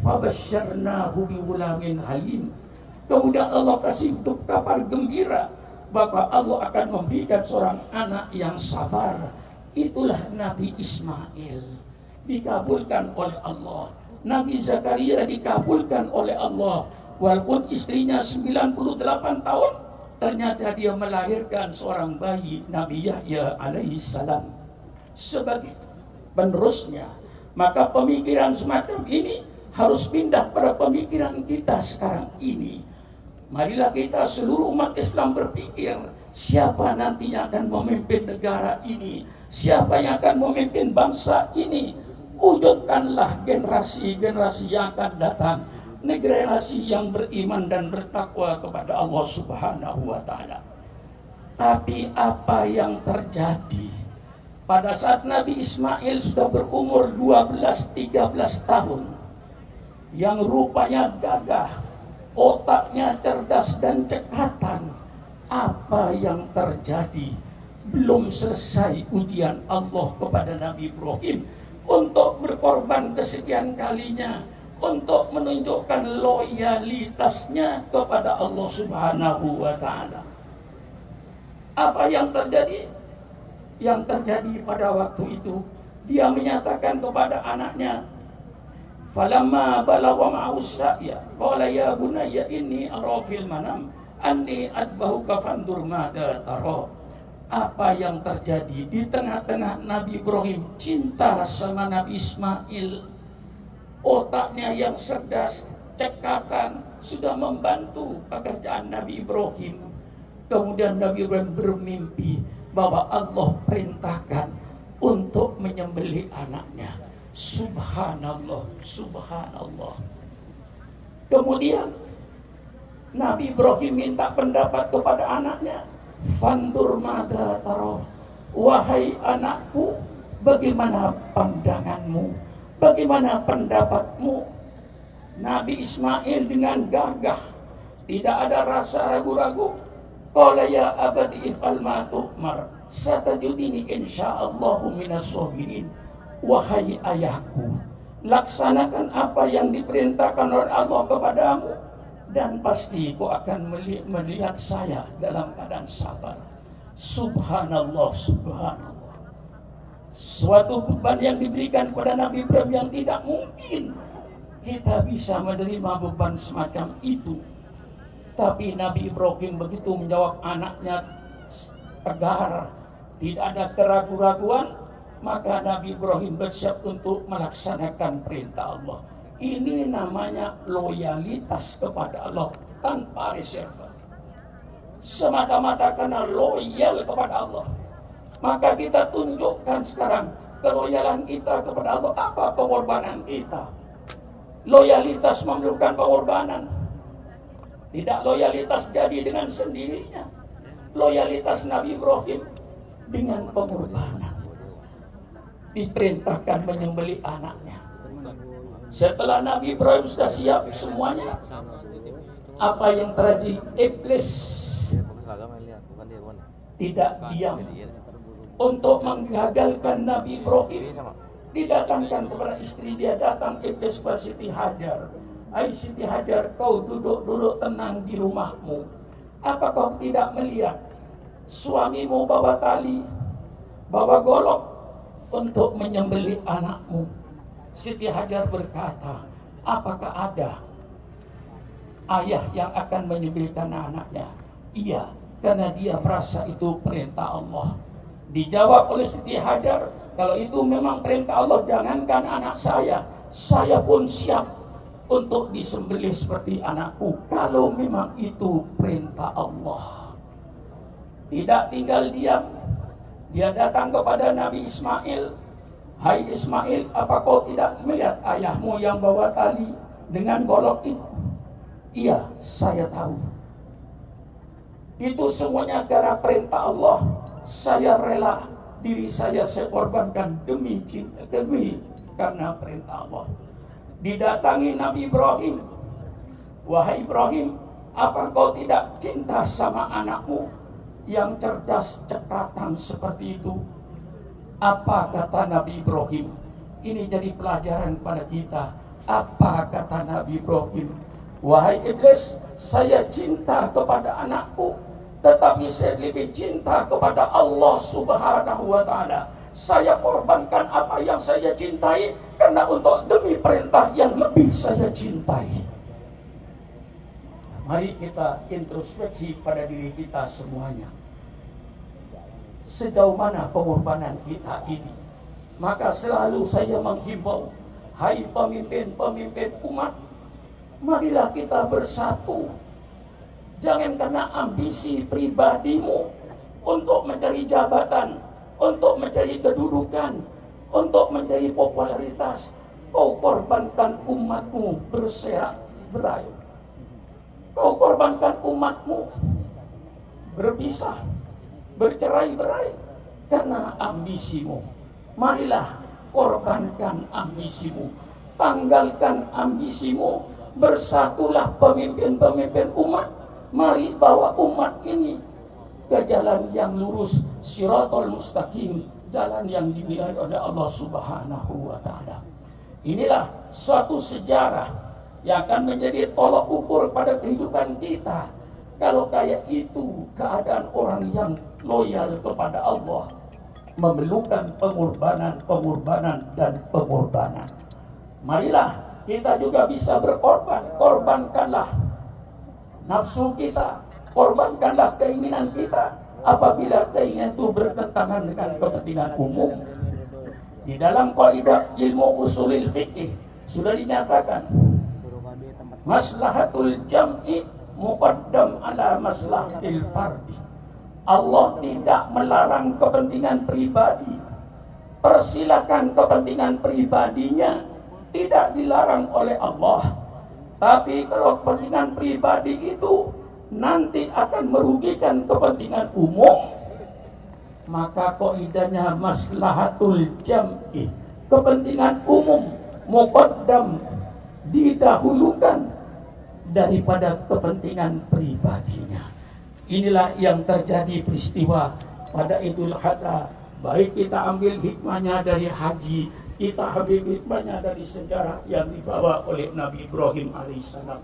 [SPEAKER 5] Fabasyarnahu bighulamin halim. Kemudian Allah kasih kabar gembira bahwa Allah akan memberikan seorang anak yang sabar. Itulah Nabi Ismail, dikabulkan oleh Allah. Nabi Zakaria dikabulkan oleh Allah, walaupun istrinya 98 tahun, ternyata dia melahirkan seorang bayi, Nabi Yahya alaihissalam sebagai penerusnya. Maka pemikiran semacam ini harus pindah pada pemikiran kita sekarang ini. Marilah kita seluruh umat Islam berpikir, siapa nantinya akan memimpin negara ini, siapa yang akan memimpin bangsa ini. Wujudkanlah generasi-generasi yang akan datang, generasi yang beriman dan bertakwa kepada Allah Subhanahu wa ta'ala. Tapi apa yang terjadi pada saat Nabi Ismail sudah berumur 12-13 tahun, yang rupanya gagah, otaknya cerdas dan cekatan? Apa yang terjadi? Belum selesai ujian Allah kepada Nabi Ibrahim, untuk berkorban kesekian kalinya untuk menunjukkan loyalitasnya kepada Allah Subhanahu wa Ta'ala. Apa yang terjadi? Yang terjadi pada waktu itu, dia menyatakan kepada anaknya, falamma balagha ma'ahu sa'ya qala ya bunayya inni ara fil manam anni adbahuka fandur madza tara. Apa yang terjadi di tengah-tengah Nabi Ibrahim cinta sama Nabi Ismail, otaknya yang cerdas, cekatan, sudah membantu pekerjaan Nabi Ibrahim. Kemudian Nabi Ibrahim bermimpi bahwa Allah perintahkan untuk menyembelih anaknya. Subhanallah, subhanallah. Kemudian Nabi Ibrahim minta pendapat kepada anaknya. Fandur madza tara, wahai anakku, bagaimana pandanganmu? Bagaimana pendapatmu? Nabi Ismail dengan gagah, tidak ada rasa ragu-ragu. Qala ya abadi if'al ma tu'mar, satajudini insyaallahu minas sabirin. Wahai ayahku, laksanakan apa yang diperintahkan oleh Allah kepadamu, dan pasti kau akan melihat saya dalam keadaan sabar. Subhanallah, subhanallah. Suatu beban yang diberikan kepada Nabi Ibrahim yang tidak mungkin kita bisa menerima beban semacam itu. Tapi Nabi Ibrahim begitu menjawab anaknya tegar, tidak ada keraguan-raguan, maka Nabi Ibrahim bersiap untuk melaksanakan perintah Allah. Ini namanya loyalitas kepada Allah tanpa reserve. Semata-mata karena loyal kepada Allah. Maka kita tunjukkan sekarang keloyalan kita kepada Allah. Apa pengorbanan kita? Loyalitas memerlukan pengorbanan. Tidak loyalitas jadi dengan sendirinya. Loyalitas Nabi Ibrahim dengan pengorbanan. Diperintahkan menyembelih anaknya. Setelah Nabi Ibrahim sudah siap semuanya, apa yang terjadi? Iblis tidak diam untuk menggagalkan Nabi Ibrahim. Didatangkan kepada istri dia, datang iblis kepada Siti Hajar. Hai Siti Hajar, kau duduk tenang di rumahmu. Apa kau tidak melihat suamimu bawa tali, bawa golok untuk menyembelih anakmu? Siti Hajar berkata, apakah ada ayah yang akan menyembelihkan anaknya? Iya, karena dia merasa itu perintah Allah. Dijawab oleh Siti Hajar, kalau itu memang perintah Allah, jangankan anak saya pun siap untuk disembelih seperti anakku, kalau memang itu perintah Allah. Tidak tinggal diam, dia datang kepada Nabi Ismail. Hai Ismail, apa kau tidak melihat ayahmu yang bawa tali dengan golok itu? Iya, saya tahu. Itu semuanya karena perintah Allah. Saya rela diri saya korbankan demi cinta, demi karena perintah Allah. Didatangi Nabi Ibrahim. Wahai Ibrahim, apa kau tidak cinta sama anakmu yang cerdas, cekatan seperti itu? Apa kata Nabi Ibrahim? Ini jadi pelajaran pada kita. Apa kata Nabi Ibrahim? Wahai iblis, saya cinta kepada anakku, tetapi saya lebih cinta kepada Allah Subhanahu wa Ta'ala. Saya korbankan apa yang saya cintai karena untuk demi perintah yang lebih saya cintai. Mari kita introspeksi pada diri kita semuanya. Sejauh mana pengorbanan kita ini? Maka selalu saya menghimbau, hai pemimpin-pemimpin umat, marilah kita bersatu. Jangan karena ambisi pribadimu untuk mencari jabatan, untuk mencari kedudukan, untuk mencari popularitas, kau korbankan umatmu berserak-berai. Kau korbankan umatmu berpisah, bercerai-berai karena ambisimu. Marilah korbankan ambisimu, tanggalkan ambisimu, bersatulah pemimpin-pemimpin umat. Mari bawa umat ini ke jalan yang lurus, Shiratal Mustaqim, jalan yang dibimbing oleh Allah Subhanahu wa Ta'ala. Inilah suatu sejarah yang akan menjadi tolok ukur pada kehidupan kita. Kalau kayak itu keadaan orang yang loyal kepada Allah, memerlukan pengorbanan dan pengorbanan. Marilah kita juga bisa berkorban. Korbankanlah nafsu kita, korbankanlah keinginan kita apabila keinginan itu bertentangan dengan kepentingan umum. Di dalam kaidah ilmu usulil fikih sudah dinyatakan maslahatul jam'i muqaddam ala maslahatil fardi. Allah tidak melarang kepentingan pribadi. Persilakan kepentingan pribadinya, tidak dilarang oleh Allah. Tapi kalau kepentingan pribadi itu nanti akan merugikan kepentingan umum, maka kaidahnya maslahatul jam'i, kepentingan umum muqaddam, didahulukan daripada kepentingan pribadinya. Inilah yang terjadi peristiwa pada Idul Adha. Baik kita ambil hikmahnya dari haji, kita ambil hikmahnya dari sejarah yang dibawa oleh Nabi Ibrahim alaihissalam.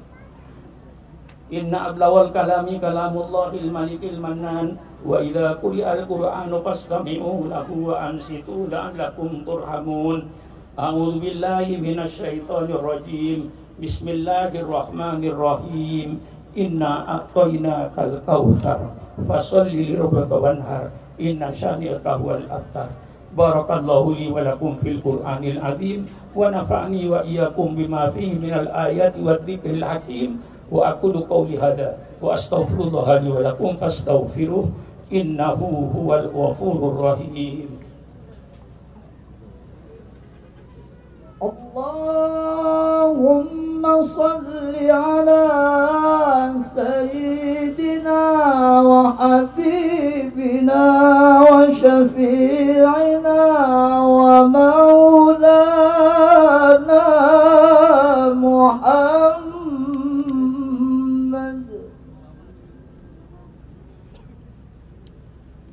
[SPEAKER 5] Inna ablawal kalami kalamullahil malikil mannan, wa idza quri'al qur'anu fastami'u lahu wa ansitu la'allakum turhamun. A'udzu billahi minasyaitonir rajim. Bismillahirrahmanirrahim. Inna a'tainakal kautsar fasholli lirabbika wanhar inna syani'aka huwal abtar. Barakallahu li wa lakum fil Qur'anil azim wa nafa'ni wa iyyakum bima fihi minal ayati wadh-dhikril hakim. Wa aqulu qawli hadza wa astaghfirullah li wa lakum fastaghfiruh innahu huwal ghafurur rahim.
[SPEAKER 3] Allahumma salli ala sayyidina wa habibina wa syafi'ina wa maulana Muhammad.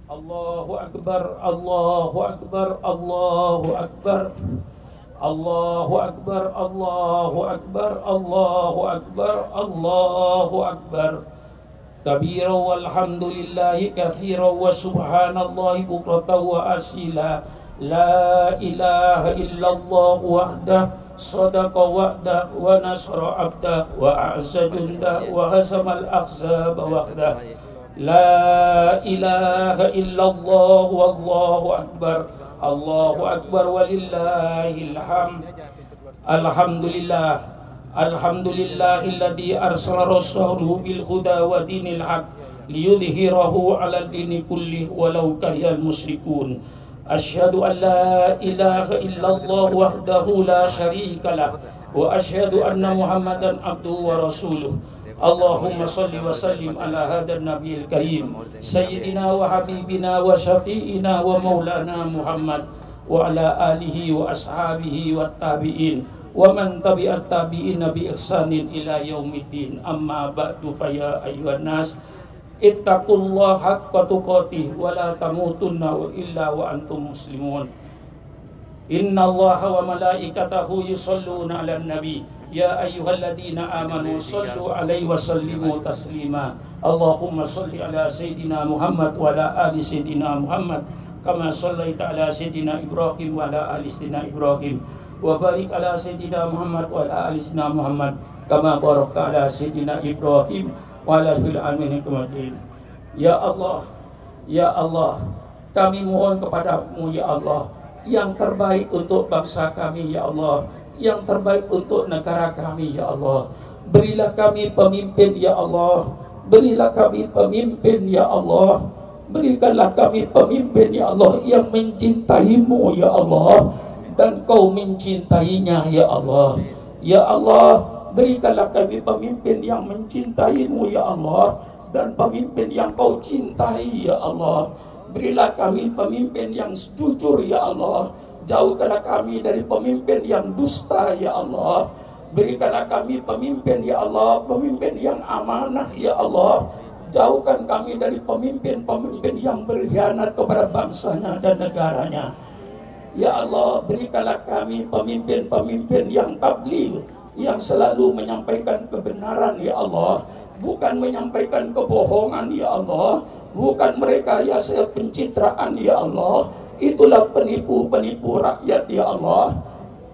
[SPEAKER 5] Allahu akbar, Allahu akbar, Allahu akbar. Allahu akbar, Allahu akbar, Allahu akbar, Allahu akbar. Kabira walhamdulillahi katsira wa subhanallahi bukratan wa asila. La ilaha illallah wahdah sadaqa wa'dah wa nasra abdah wa a'azza jundah wa hasamal ahzab wahdah. La ilaha illallah wallahu akbar. Allahu akbar walillahil hamd. Alhamdulillah, alhamdulillahilladzi arsala rasulahu bil huda wa dinil haq liyudhhirahu 'alal dini kullih walau karihal musyrikun. Asyhadu an la ilaha illallah wahdahu la syarika lah wa asyhadu anna Muhammadan abduhu wa rasuluh. Allahumma salli wa sallim ala hadan nabiyil karim sayyidina wa habibina wa syafi'ina wa maulana Muhammad wa ala alihi wa ashabihi wa tabi'in wa man tabi'at tabi'in bi ihsanin ila yaumiddin. Amma ba'du, fa ya ayyuhan nas ittaqullaha haqqa tuqatih wa la tamutunna illa wa antum muslimun. Innallaha wa malaikatahu yusholluna 'alan nabi. Ya ayyuhalladzina amanu shallu 'alaihi wa sallimu taslima. Allahumma shalli ala sayidina Muhammad wa ala ali sayidina Muhammad kama shallaita ala sayidina Ibrahim wa ala ali sayidina Ibrahim wa barik ala sayidina Muhammad wa ala ali sayidina Muhammad kama barakta ala sayidina Ibrahim wa ala fil alamin majid. Ya Allah, ya Allah, kami mohon kepadamu ya Allah yang terbaik untuk bangsa kami ya Allah, yang terbaik untuk negara kami ya Allah. Berilah kami pemimpin ya Allah, berilah kami pemimpin ya Allah, berikanlah kami pemimpin ya Allah yang mencintaimu ya Allah dan kau mencintainya ya Allah. Ya Allah, berikanlah kami pemimpin yang mencintaimu ya Allah dan pemimpin yang kau cintai ya Allah. Berilah kami pemimpin yang jujur ya Allah. Jauhkanlah kami dari pemimpin yang dusta ya Allah. Berikanlah kami pemimpin ya Allah, pemimpin yang amanah ya Allah. Jauhkan kami dari pemimpin-pemimpin yang berkhianat kepada bangsanya dan negaranya. Ya Allah, berikanlah kami pemimpin-pemimpin yang tabligh, yang selalu menyampaikan kebenaran ya Allah, bukan menyampaikan kebohongan ya Allah, bukan merekayasa pencitraan ya Allah. Itulah penipu-penipu rakyat ya Allah.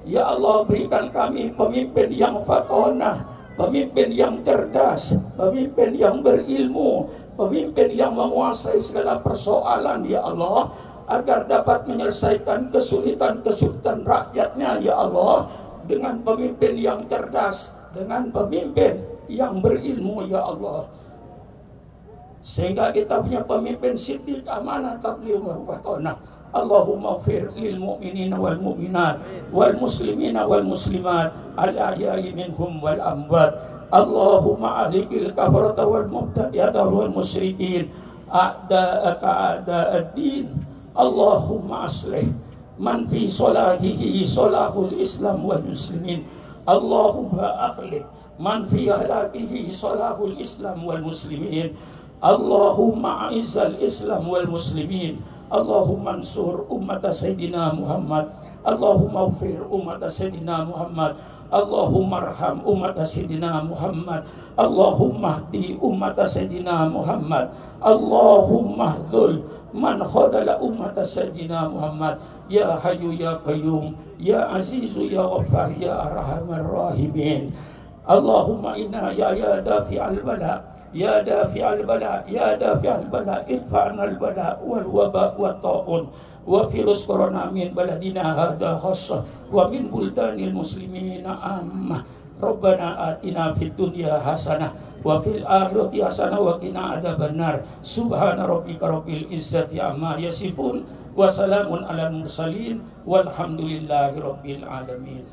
[SPEAKER 5] Ya Allah, berikan kami pemimpin yang fatonah, pemimpin yang cerdas, pemimpin yang berilmu, pemimpin yang menguasai segala persoalan ya Allah, agar dapat menyelesaikan kesulitan-kesulitan rakyatnya ya Allah, dengan pemimpin yang cerdas, dengan pemimpin yang berilmu ya Allah, sehingga kita punya pemimpin siddiq, amanah, tabligh, fatonah. Allahumma fir lil mu'minina wal mu'minat wal muslimina wal muslimat al ahya'i minhum wal amwat. Allahumma ahlikil kafarata wal mubtadi'ata wal musyrikin a'da'aka a'da'ad-din. Allahumma aslih man fi salahihi salahul islam wal muslimin. Allahumma akhlif man fi halakihi salahul islam wal muslimin. Allahumma a'izzal islam wal muslimin. Allahumma ansur ummata Sayyidina Muhammad. Allahumma ufir ummata Sayyidina Muhammad. Allahumma arham ummata Sayyidina Muhammad. Allahumma hdi ummata Sayyidina Muhammad. Allahumma hdul man khadala ummata Sayyidina Muhammad. Ya Hayyu ya Qayyum, ya Azizu ya Ghaffar, ya Arhamar Rahimin. Allahumma inna ya dafi'al bala, ya dafi'al bala, ya dafi'al bala, idfa'na al-bala wal waba wa ta'un wa virus corona min baladina hadha khassah wa min buldanil muslimina ammah. Rabbana atina fid dunya hasanah wa fil akhirati hasanah wa qina adzabannar. Subhana rabbika rabbil izzati amma yasifun wa salamun alal mursalin walhamdulillahi rabbil alamin.